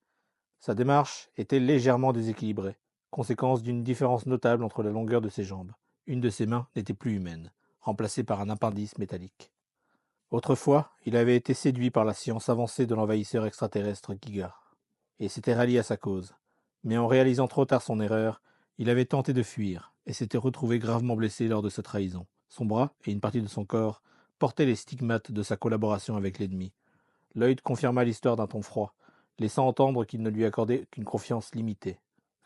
Sa démarche était légèrement déséquilibrée, conséquence d'une différence notable entre la longueur de ses jambes. Une de ses mains n'était plus humaine, remplacée par un appendice métallique. Autrefois, il avait été séduit par la science avancée de l'envahisseur extraterrestre Giga, et s'était rallié à sa cause. Mais en réalisant trop tard son erreur, il avait tenté de fuir, et s'était retrouvé gravement blessé lors de sa trahison. Son bras et une partie de son corps portaient les stigmates de sa collaboration avec l'ennemi. Lloyd confirma l'histoire d'un ton froid, laissant entendre qu'il ne lui accordait qu'une confiance limitée.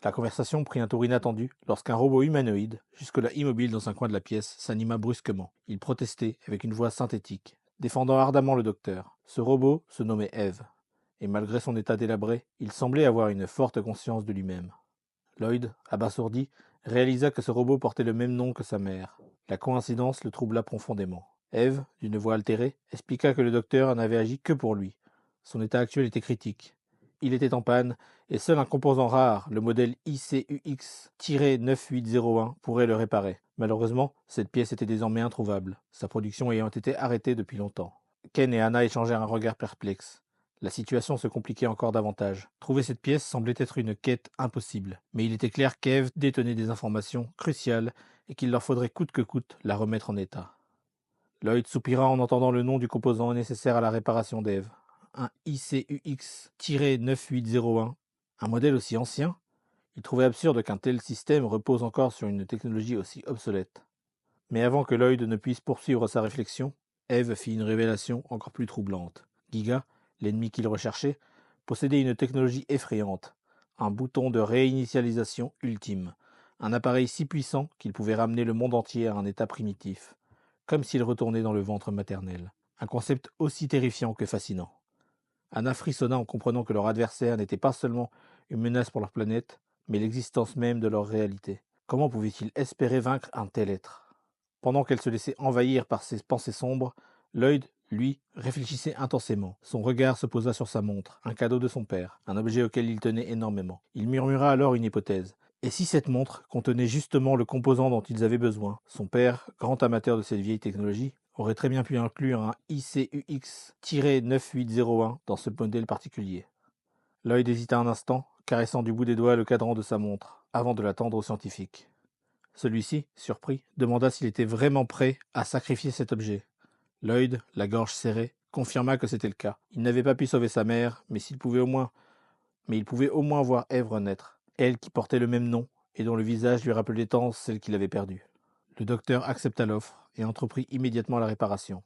La conversation prit un tour inattendu lorsqu'un robot humanoïde, jusque-là immobile dans un coin de la pièce, s'anima brusquement. Il protestait avec une voix synthétique, défendant ardemment le docteur. Ce robot se nommait Eve. et malgré son état délabré, il semblait avoir une forte conscience de lui-même. Lloyd, abasourdi, réalisa que ce robot portait le même nom que sa mère. La coïncidence le troubla profondément. Eve, d'une voix altérée, expliqua que le docteur n'avait agi que pour lui. Son état actuel était critique. Il était en panne, et seul un composant rare, le modèle ICUX-9801, pourrait le réparer. Malheureusement, cette pièce était désormais introuvable, sa production ayant été arrêtée depuis longtemps. Ken et Anna échangèrent un regard perplexe. La situation se compliquait encore davantage. Trouver cette pièce semblait être une quête impossible, mais il était clair qu'Eve détenait des informations cruciales et qu'il leur faudrait coûte que coûte la remettre en état. Lloyd soupira en entendant le nom du composant nécessaire à la réparation d'Eve. Un ICUX-9801. Un modèle aussi ancien? Il trouvait absurde qu'un tel système repose encore sur une technologie aussi obsolète. Mais avant que Lloyd ne puisse poursuivre sa réflexion, Eve fit une révélation encore plus troublante. Giga, l'ennemi qu'il recherchait, possédait une technologie effrayante, un bouton de réinitialisation ultime, un appareil si puissant qu'il pouvait ramener le monde entier à un état primitif, comme s'il retournait dans le ventre maternel. Un concept aussi terrifiant que fascinant. Anna frissonna en comprenant que leur adversaire n'était pas seulement une menace pour leur planète, mais l'existence même de leur réalité. Comment pouvait-il espérer vaincre un tel être? Pendant qu'elle se laissait envahir par ses pensées sombres, Lloyd, lui, réfléchissait intensément. Son regard se posa sur sa montre, un cadeau de son père, un objet auquel il tenait énormément. Il murmura alors une hypothèse. Et si cette montre contenait justement le composant dont ils avaient besoin? Son père, grand amateur de cette vieille technologie, aurait très bien pu inclure un ICUX-9801 dans ce modèle particulier. Lloyd hésita un instant, caressant du bout des doigts le cadran de sa montre, avant de l'attendre au scientifique. Celui-ci, surpris, demanda s'il était vraiment prêt à sacrifier cet objet. Lloyd, la gorge serrée, confirma que c'était le cas. Il n'avait pas pu sauver sa mère, mais il pouvait au moins voir Ève renaître, elle qui portait le même nom et dont le visage lui rappelait tant celle qu'il avait perdue. Le docteur accepta l'offre et entreprit immédiatement la réparation,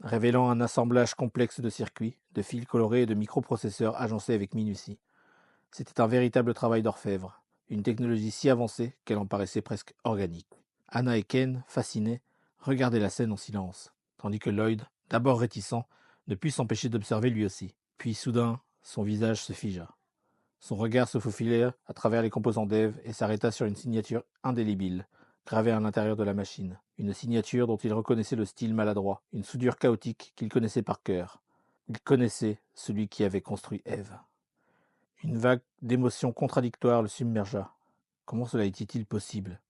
révélant un assemblage complexe de circuits, de fils colorés et de microprocesseurs agencés avec minutie. C'était un véritable travail d'orfèvre, une technologie si avancée qu'elle en paraissait presque organique. Anna et Ken, fascinés, regardaient la scène en silence, tandis que Lloyd, d'abord réticent, ne put s'empêcher d'observer lui aussi. Puis soudain, son visage se figea. Son regard se faufila à travers les composants d'Ève et s'arrêta sur une signature indélébile, gravée à l'intérieur de la machine. Une signature dont il reconnaissait le style maladroit, une soudure chaotique qu'il connaissait par cœur. Il connaissait celui qui avait construit Ève. Une vague d'émotions contradictoires le submergea. Comment cela était-il possible?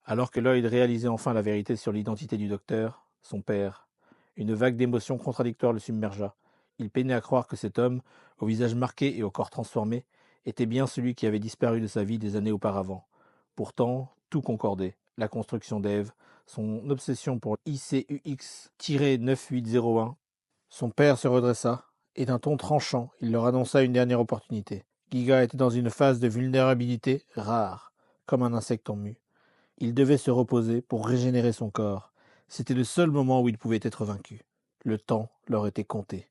Alors que Lloyd réalisait enfin la vérité sur l'identité du docteur, son père, une vague d'émotions contradictoires le submergea. Il peinait à croire que cet homme, au visage marqué et au corps transformé, était bien celui qui avait disparu de sa vie des années auparavant. Pourtant, tout concordait. La construction d'Ève, son obsession pour ICUX-9801. Son père se redressa, et d'un ton tranchant, il leur annonça une dernière opportunité. Giga était dans une phase de vulnérabilité rare, comme un insecte en mue. Il devait se reposer pour régénérer son corps. C'était le seul moment où il pouvait être vaincu. Le temps leur était compté.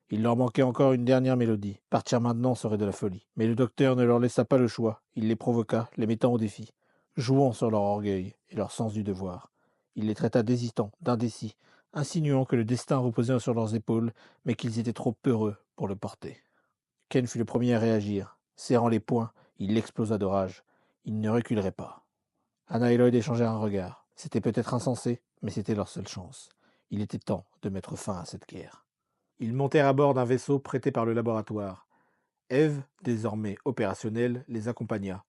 Il leur manquait encore une dernière mélodie. Partir maintenant serait de la folie. Mais le docteur ne leur laissa pas le choix. Il les provoqua, les mettant au défi, jouant sur leur orgueil et leur sens du devoir. Il les traita d'hésitants, d'indécis, insinuant que le destin reposait sur leurs épaules, mais qu'ils étaient trop peureux pour le porter. Ken fut le premier à réagir. Serrant les poings, il explosa de rage. Il ne reculerait pas. Anna et Lloyd échangèrent un regard. C'était peut-être insensé, mais c'était leur seule chance. Il était temps de mettre fin à cette guerre. Ils montèrent à bord d'un vaisseau prêté par le laboratoire. Eve, désormais opérationnelle, les accompagna.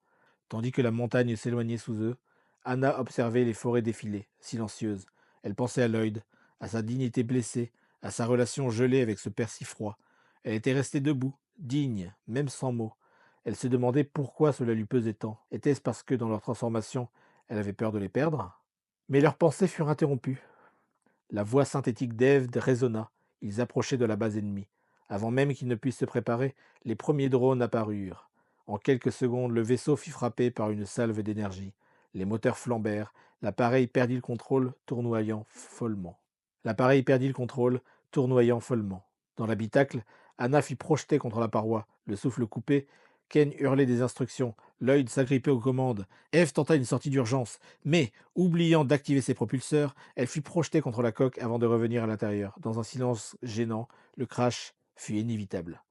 Tandis que la montagne s'éloignait sous eux, Anna observait les forêts défiler, silencieuses. Elle pensait à Lloyd, à sa dignité blessée, à sa relation gelée avec ce père si froid. Elle était restée debout, digne, même sans mots. Elle se demandait pourquoi cela lui pesait tant. Était-ce parce que, dans leur transformation, elle avait peur de les perdre? Mais leurs pensées furent interrompues. La voix synthétique d'Ève résonna. Ils approchaient de la base ennemie. Avant même qu'ils ne puissent se préparer, les premiers drones apparurent. En quelques secondes, le vaisseau fut frappé par une salve d'énergie. Les moteurs flambèrent. L'appareil perdit le contrôle, tournoyant follement. Dans l'habitacle, Anna fut projetée contre la paroi, le souffle coupé. Ken hurlait des instructions. Lloyd s'agrippait aux commandes. Eve tenta une sortie d'urgence, mais, oubliant d'activer ses propulseurs, elle fut projetée contre la coque avant de revenir à l'intérieur. Dans un silence gênant, le crash fut inévitable.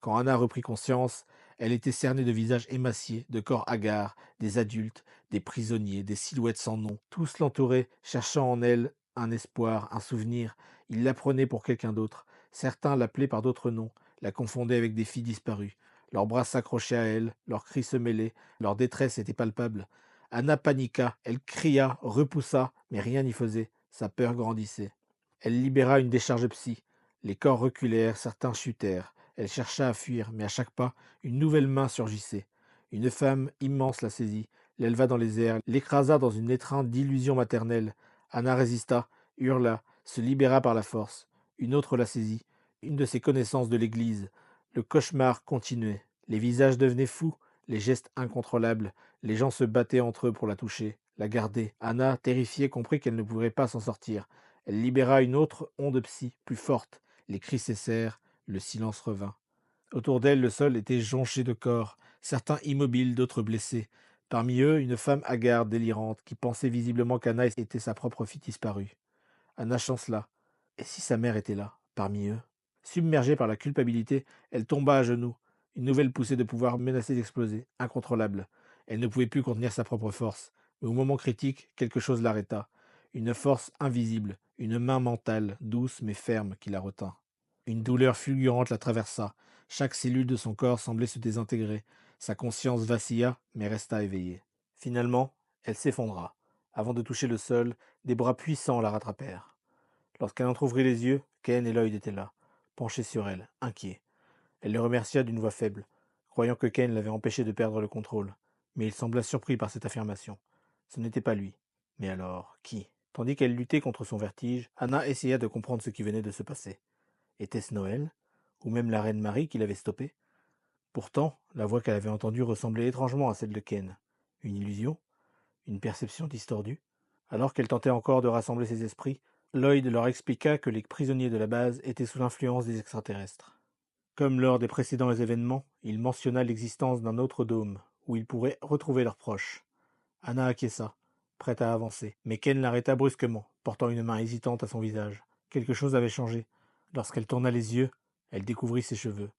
Quand Anna reprit conscience, elle était cernée de visages émaciés, de corps hagards, des adultes, des prisonniers, des silhouettes sans nom. Tous l'entouraient, cherchant en elle un espoir, un souvenir. Ils la prenaient pour quelqu'un d'autre. Certains l'appelaient par d'autres noms, la confondaient avec des filles disparues. Leurs bras s'accrochaient à elle, leurs cris se mêlaient, leur détresse était palpable. Anna paniqua, elle cria, repoussa, mais rien n'y faisait. Sa peur grandissait. Elle libéra une décharge psy. Les corps reculèrent, certains chutèrent. Elle chercha à fuir, mais à chaque pas, une nouvelle main surgissait. Une femme immense la saisit, l'éleva dans les airs, l'écrasa dans une étreinte d'illusion maternelle. Anna résista, hurla, se libéra par la force. Une autre la saisit, une de ses connaissances de l'Église. Le cauchemar continuait. Les visages devenaient fous, les gestes incontrôlables. Les gens se battaient entre eux pour la toucher, la garder. Anna, terrifiée, comprit qu'elle ne pourrait pas s'en sortir. Elle libéra une autre onde psy, plus forte. Les cris cessèrent, le silence revint. Autour d'elle, le sol était jonché de corps, certains immobiles, d'autres blessés. Parmi eux, une femme hagarde, délirante, qui pensait visiblement qu'Anna était sa propre fille disparue. Anna chancela. Et si sa mère était là, parmi eux? Submergée par la culpabilité, elle tomba à genoux. Une nouvelle poussée de pouvoir menaçait d'exploser, incontrôlable. Elle ne pouvait plus contenir sa propre force. Mais au moment critique, quelque chose l'arrêta. Une force invisible, une main mentale, douce mais ferme, qui la retint. Une douleur fulgurante la traversa. Chaque cellule de son corps semblait se désintégrer. Sa conscience vacilla, mais resta éveillée. Finalement, elle s'effondra. Avant de toucher le sol, des bras puissants la rattrapèrent. Lorsqu'elle entr'ouvrit les yeux, Ken et Lloyd étaient là, penchés sur elle, inquiets. Elle les remercia d'une voix faible, croyant que Ken l'avait empêché de perdre le contrôle. Mais il sembla surpris par cette affirmation. Ce n'était pas lui. Mais alors, qui? Tandis qu'elle luttait contre son vertige, Anna essaya de comprendre ce qui venait de se passer. Était-ce Noël? Ou même la reine Marie qui l'avait stoppée? Pourtant, la voix qu'elle avait entendue ressemblait étrangement à celle de Ken. Une illusion? Une perception distordue? Alors qu'elle tentait encore de rassembler ses esprits, Lloyd leur expliqua que les prisonniers de la base étaient sous l'influence des extraterrestres. Comme lors des précédents événements, il mentionna l'existence d'un autre dôme, où ils pourraient retrouver leurs proches. Anna acquiesça, prête à avancer, mais Ken l'arrêta brusquement, portant une main hésitante à son visage. Quelque chose avait changé. Lorsqu'elle tourna les yeux, elle découvrit ses cheveux.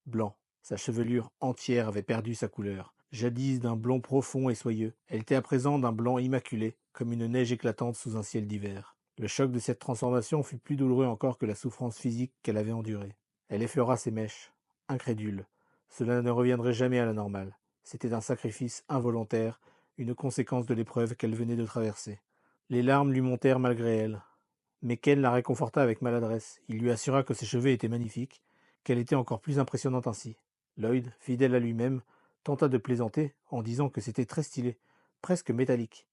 Blancs. Sa chevelure entière avait perdu sa couleur. Jadis d'un blond profond et soyeux, elle était à présent d'un blanc immaculé, comme une neige éclatante sous un ciel d'hiver. Le choc de cette transformation fut plus douloureux encore que la souffrance physique qu'elle avait endurée. Elle effleura ses mèches, incrédule. Cela ne reviendrait jamais à la normale. C'était un sacrifice involontaire, une conséquence de l'épreuve qu'elle venait de traverser. Les larmes lui montèrent malgré elle. Mais Ken la réconforta avec maladresse. Il lui assura que ses cheveux étaient magnifiques, qu'elle était encore plus impressionnante ainsi. Lloyd, fidèle à lui-même, tenta de plaisanter en disant que c'était très stylé, presque métallique.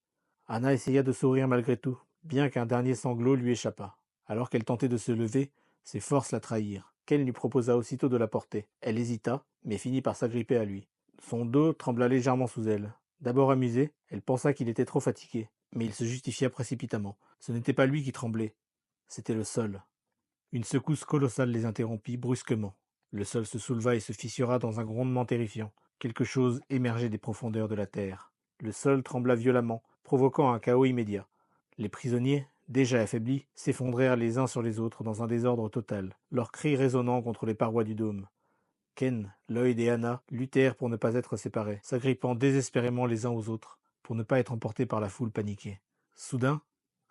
Anna essaya de sourire malgré tout, bien qu'un dernier sanglot lui échappât. Alors qu'elle tentait de se lever, ses forces la trahirent. Ken lui proposa aussitôt de la porter. Elle hésita, mais finit par s'agripper à lui. Son dos trembla légèrement sous elle. D'abord amusée, elle pensa qu'il était trop fatigué, mais il se justifia précipitamment. Ce n'était pas lui qui tremblait, c'était le sol. Une secousse colossale les interrompit brusquement. Le sol se souleva et se fissura dans un grondement terrifiant. Quelque chose émergeait des profondeurs de la terre. Le sol trembla violemment, provoquant un chaos immédiat. Les prisonniers, déjà affaiblis, s'effondrèrent les uns sur les autres dans un désordre total, leurs cris résonnant contre les parois du dôme. Ken, Lloyd et Anna luttèrent pour ne pas être séparés, s'agrippant désespérément les uns aux autres, pour ne pas être emportés par la foule paniquée. Soudain,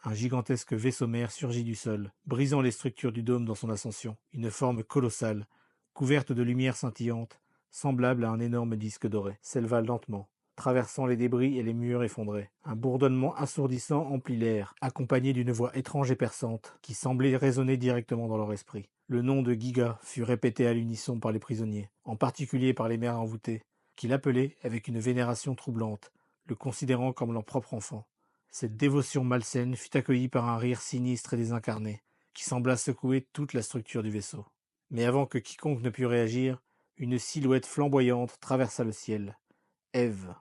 un gigantesque vaisseau mère surgit du sol, brisant les structures du dôme dans son ascension. Une forme colossale, couverte de lumière scintillante, semblable à un énorme disque doré, s'éleva lentement, traversant les débris et les murs effondrés. Un bourdonnement assourdissant emplit l'air, accompagné d'une voix étrange et perçante, qui semblait résonner directement dans leur esprit. Le nom de Giga fut répété à l'unisson par les prisonniers, en particulier par les mères envoûtées, qui l'appelaient avec une vénération troublante, le considérant comme leur propre enfant. Cette dévotion malsaine fut accueillie par un rire sinistre et désincarné, qui sembla secouer toute la structure du vaisseau. Mais avant que quiconque ne pût réagir, une silhouette flamboyante traversa le ciel. Eve,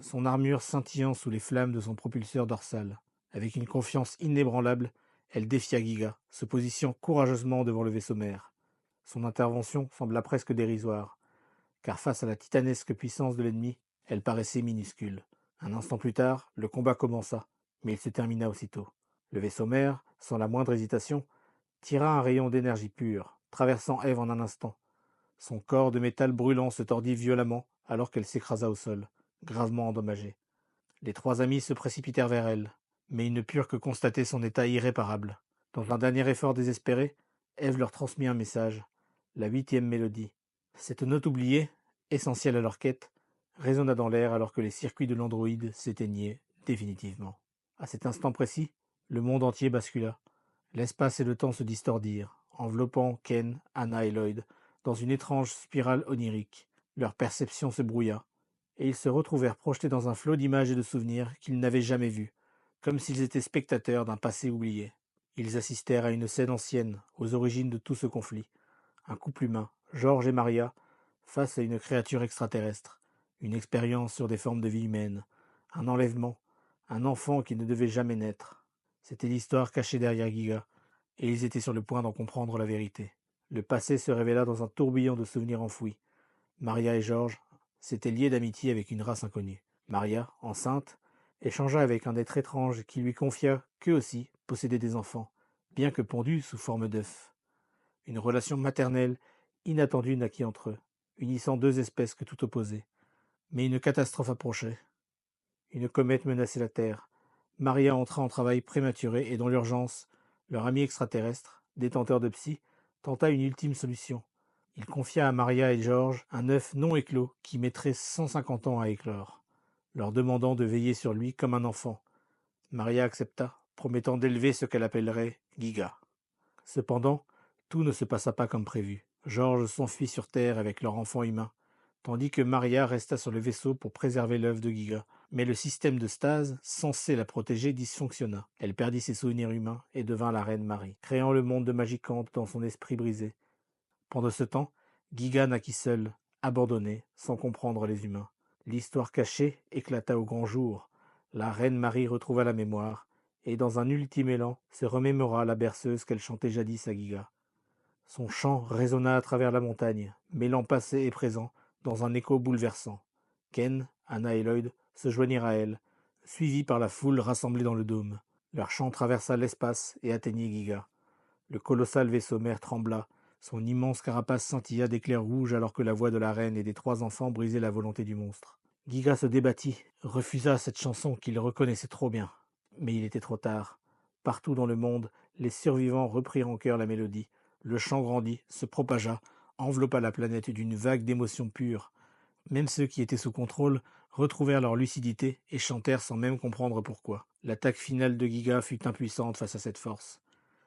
son armure scintillant sous les flammes de son propulseur dorsal. Avec une confiance inébranlable, elle défia Giga, se positionnant courageusement devant le vaisseau mère. Son intervention sembla presque dérisoire, car face à la titanesque puissance de l'ennemi, elle paraissait minuscule. Un instant plus tard, le combat commença, mais il se termina aussitôt. Le vaisseau mère, sans la moindre hésitation, tira un rayon d'énergie pure, traversant Eve en un instant. Son corps de métal brûlant se tordit violemment alors qu'elle s'écrasa au sol, gravement endommagée. Les trois amis se précipitèrent vers elle, mais ils ne purent que constater son état irréparable. Dans un dernier effort désespéré, Ève leur transmit un message, la huitième mélodie. Cette note oubliée, essentielle à leur quête, résonna dans l'air alors que les circuits de l'androïde s'éteignaient définitivement. À cet instant précis, le monde entier bascula. L'espace et le temps se distordirent, enveloppant Ken, Anna et Lloyd dans une étrange spirale onirique. Leur perception se brouilla, et ils se retrouvèrent projetés dans un flot d'images et de souvenirs qu'ils n'avaient jamais vus, comme s'ils étaient spectateurs d'un passé oublié. Ils assistèrent à une scène ancienne, aux origines de tout ce conflit. Un couple humain, George et Maria, face à une créature extraterrestre, une expérience sur des formes de vie humaine, un enlèvement, un enfant qui ne devait jamais naître. C'était l'histoire cachée derrière Giga, et ils étaient sur le point d'en comprendre la vérité. Le passé se révéla dans un tourbillon de souvenirs enfouis. Maria et George s'étaient liés d'amitié avec une race inconnue. Maria, enceinte, échangea avec un être étrange qui lui confia qu'eux aussi possédaient des enfants, bien que pondus sous forme d'œufs. Une relation maternelle inattendue naquit entre eux, unissant deux espèces que tout opposées. Mais une catastrophe approchait. Une comète menaçait la Terre. Maria entra en travail prématuré et dans l'urgence, leur ami extraterrestre, détenteur de psy, tenta une ultime solution. Il confia à Maria et George un œuf non éclos qui mettrait 150 ans à éclore, leur demandant de veiller sur lui comme un enfant. Maria accepta, promettant d'élever ce qu'elle appellerait Giga. Cependant, tout ne se passa pas comme prévu. George s'enfuit sur Terre avec leur enfant humain, tandis que Maria resta sur le vaisseau pour préserver l'œuvre de Giga. Mais le système de stase, censé la protéger, dysfonctionna. Elle perdit ses souvenirs humains et devint la reine Marie, créant le monde de Magicante dans son esprit brisé. Pendant ce temps, Giga naquit seul, abandonné, sans comprendre les humains. L'histoire cachée éclata au grand jour. La reine Marie retrouva la mémoire, et dans un ultime élan, se remémora la berceuse qu'elle chantait jadis à Giga. Son chant résonna à travers la montagne, mêlant passé et présent dans un écho bouleversant. Ken, Anna et Lloyd se joignirent à elle, suivis par la foule rassemblée dans le dôme. Leur chant traversa l'espace et atteignit Giga. Le colossal vaisseau mère trembla, son immense carapace scintilla d'éclairs rouges alors que la voix de la reine et des trois enfants brisait la volonté du monstre. Giga se débattit, refusa cette chanson qu'il reconnaissait trop bien. Mais il était trop tard. Partout dans le monde, les survivants reprirent en chœur la mélodie. Le chant grandit, se propagea, enveloppa la planète d'une vague d'émotions pures. Même ceux qui étaient sous contrôle retrouvèrent leur lucidité et chantèrent sans même comprendre pourquoi. L'attaque finale de Giga fut impuissante face à cette force.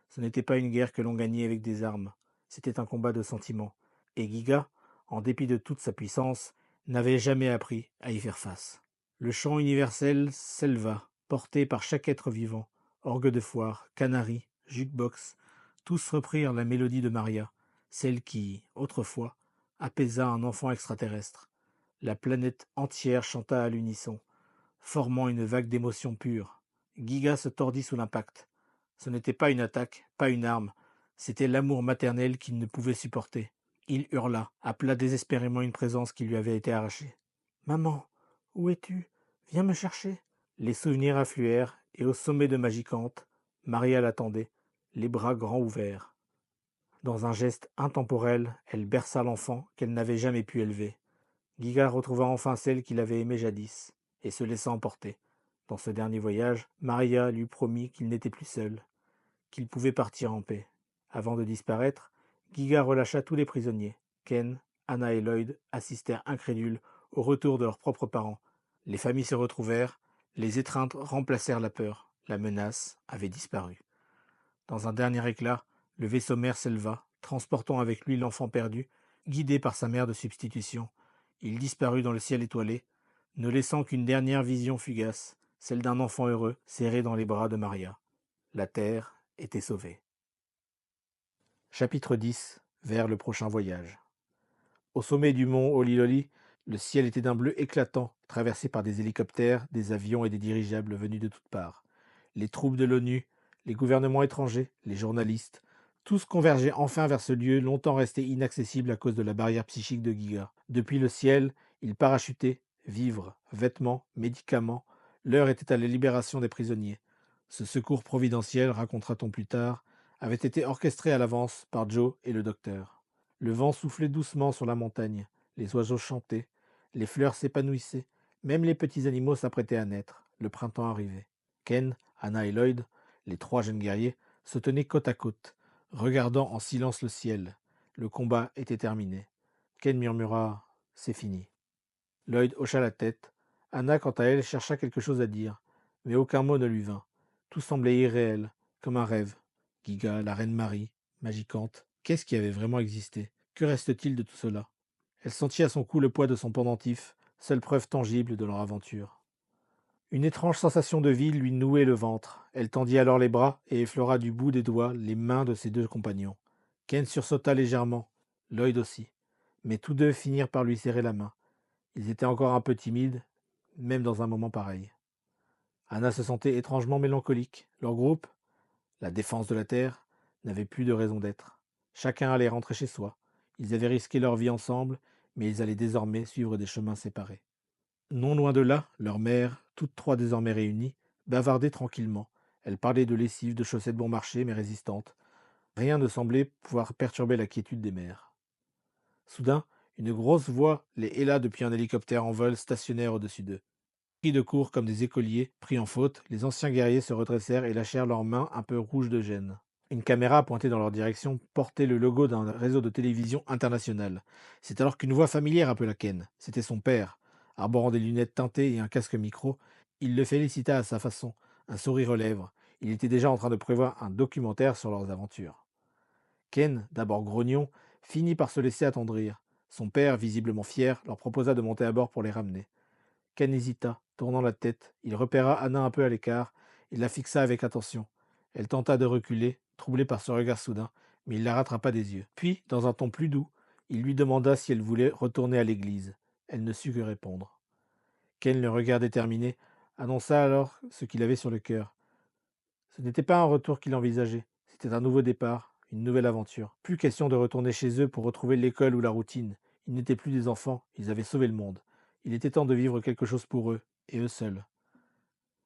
Ce n'était pas une guerre que l'on gagnait avec des armes, c'était un combat de sentiments. Et Giga, en dépit de toute sa puissance, n'avait jamais appris à y faire face. Le chant universel s'éleva, porté par chaque être vivant. Orgue de foire, canari, jukebox, tous reprirent la mélodie de Maria, celle qui, autrefois, apaisa un enfant extraterrestre. La planète entière chanta à l'unisson, formant une vague d'émotions pures. Giga se tordit sous l'impact. Ce n'était pas une attaque, pas une arme, c'était l'amour maternel qu'il ne pouvait supporter. Il hurla, appela désespérément une présence qui lui avait été arrachée. Maman, où es-tu? Viens me chercher. Les souvenirs affluèrent, et au sommet de Magicante, Maria l'attendait, les bras grands ouverts. Dans un geste intemporel, elle berça l'enfant qu'elle n'avait jamais pu élever. Giga retrouva enfin celle qu'il avait aimée jadis, et se laissa emporter. Dans ce dernier voyage, Maria lui promit qu'il n'était plus seul, qu'il pouvait partir en paix. Avant de disparaître, Giga relâcha tous les prisonniers. Ken, Anna et Lloyd assistèrent incrédules au retour de leurs propres parents. Les familles se retrouvèrent, les étreintes remplacèrent la peur, la menace avait disparu. Dans un dernier éclat, le vaisseau mère s'éleva, transportant avec lui l'enfant perdu, guidé par sa mère de substitution. Il disparut dans le ciel étoilé, ne laissant qu'une dernière vision fugace, celle d'un enfant heureux serré dans les bras de Maria. La terre était sauvée. Chapitre 10. Vers le prochain voyage. Au sommet du mont Oliloli, le ciel était d'un bleu éclatant, traversé par des hélicoptères, des avions et des dirigeables venus de toutes parts. Les troupes de l'ONU, les gouvernements étrangers, les journalistes, tous convergeaient enfin vers ce lieu longtemps resté inaccessible à cause de la barrière psychique de Giga. Depuis le ciel, ils parachutaient, vivres, vêtements, médicaments. L'heure était à la libération des prisonniers. Ce secours providentiel, racontera-t-on plus tard, avait été orchestré à l'avance par Joe et le docteur. Le vent soufflait doucement sur la montagne, les oiseaux chantaient, les fleurs s'épanouissaient, même les petits animaux s'apprêtaient à naître. Le printemps arrivait. Ken, Anna et Lloyd, les trois jeunes guerriers, se tenaient côte à côte, regardant en silence le ciel. Le combat était terminé. Ken murmura: C'est fini. Lloyd hocha la tête. Anna, quant à elle, chercha quelque chose à dire, mais aucun mot ne lui vint. Tout semblait irréel, comme un rêve. Giga, la reine Marie, Magicante, qu'est-ce qui avait vraiment existé? Que reste-t-il de tout cela? Elle sentit à son cou le poids de son pendentif, seule preuve tangible de leur aventure. Une étrange sensation de vide lui nouait le ventre. Elle tendit alors les bras et effleura du bout des doigts les mains de ses deux compagnons. Ken sursauta légèrement, Lloyd aussi, mais tous deux finirent par lui serrer la main. Ils étaient encore un peu timides, même dans un moment pareil. Anna se sentait étrangement mélancolique. Leur groupe, la défense de la Terre, n'avait plus de raison d'être. Chacun allait rentrer chez soi. Ils avaient risqué leur vie ensemble, mais ils allaient désormais suivre des chemins séparés. Non loin de là, leur mère, toutes trois désormais réunies, bavardait tranquillement. Elle parlait de lessive, de chaussettes bon marché, mais résistantes. Rien ne semblait pouvoir perturber la quiétude des mères. Soudain, une grosse voix les héla depuis un hélicoptère en vol stationnaire au-dessus d'eux. Pris de court comme des écoliers, pris en faute, les anciens guerriers se redressèrent et lâchèrent leurs mains un peu rouges de gêne. Une caméra pointée dans leur direction portait le logo d'un réseau de télévision international. C'est alors qu'une voix familière appela Ken. C'était son père. Arborant des lunettes teintées et un casque micro, il le félicita à sa façon, un sourire aux lèvres. Il était déjà en train de prévoir un documentaire sur leurs aventures. Ken, d'abord grognon, finit par se laisser attendrir. Son père, visiblement fier, leur proposa de monter à bord pour les ramener. Ken hésita, tournant la tête. Il repéra Anna un peu à l'écart et la fixa avec attention. Elle tenta de reculer, troublée par ce regard soudain, mais il la rattrapa des yeux. Puis, dans un ton plus doux, il lui demanda si elle voulait retourner à l'église. Elle ne sut que répondre. Ken, le regard déterminé, annonça alors ce qu'il avait sur le cœur. Ce n'était pas un retour qu'il envisageait, c'était un nouveau départ, une nouvelle aventure. Plus question de retourner chez eux pour retrouver l'école ou la routine. Ils n'étaient plus des enfants, ils avaient sauvé le monde. Il était temps de vivre quelque chose pour eux, et eux seuls.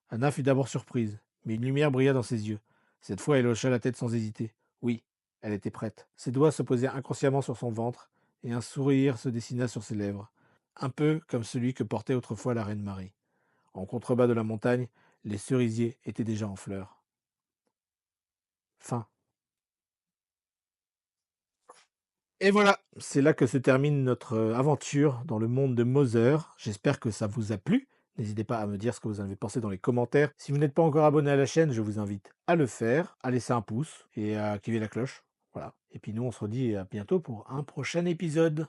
Anna fut d'abord surprise, mais une lumière brilla dans ses yeux. Cette fois, elle hocha la tête sans hésiter. Oui, elle était prête. Ses doigts se posaient inconsciemment sur son ventre, et un sourire se dessina sur ses lèvres, un peu comme celui que portait autrefois la reine Marie. En contrebas de la montagne, les cerisiers étaient déjà en fleurs. Fin. Et voilà, c'est là que se termine notre aventure dans le monde de Mother. J'espère que ça vous a plu. N'hésitez pas à me dire ce que vous en avez pensé dans les commentaires. Si vous n'êtes pas encore abonné à la chaîne, je vous invite à le faire, à laisser un pouce et à activer la cloche. Voilà. Et puis nous, on se redit à bientôt pour un prochain épisode.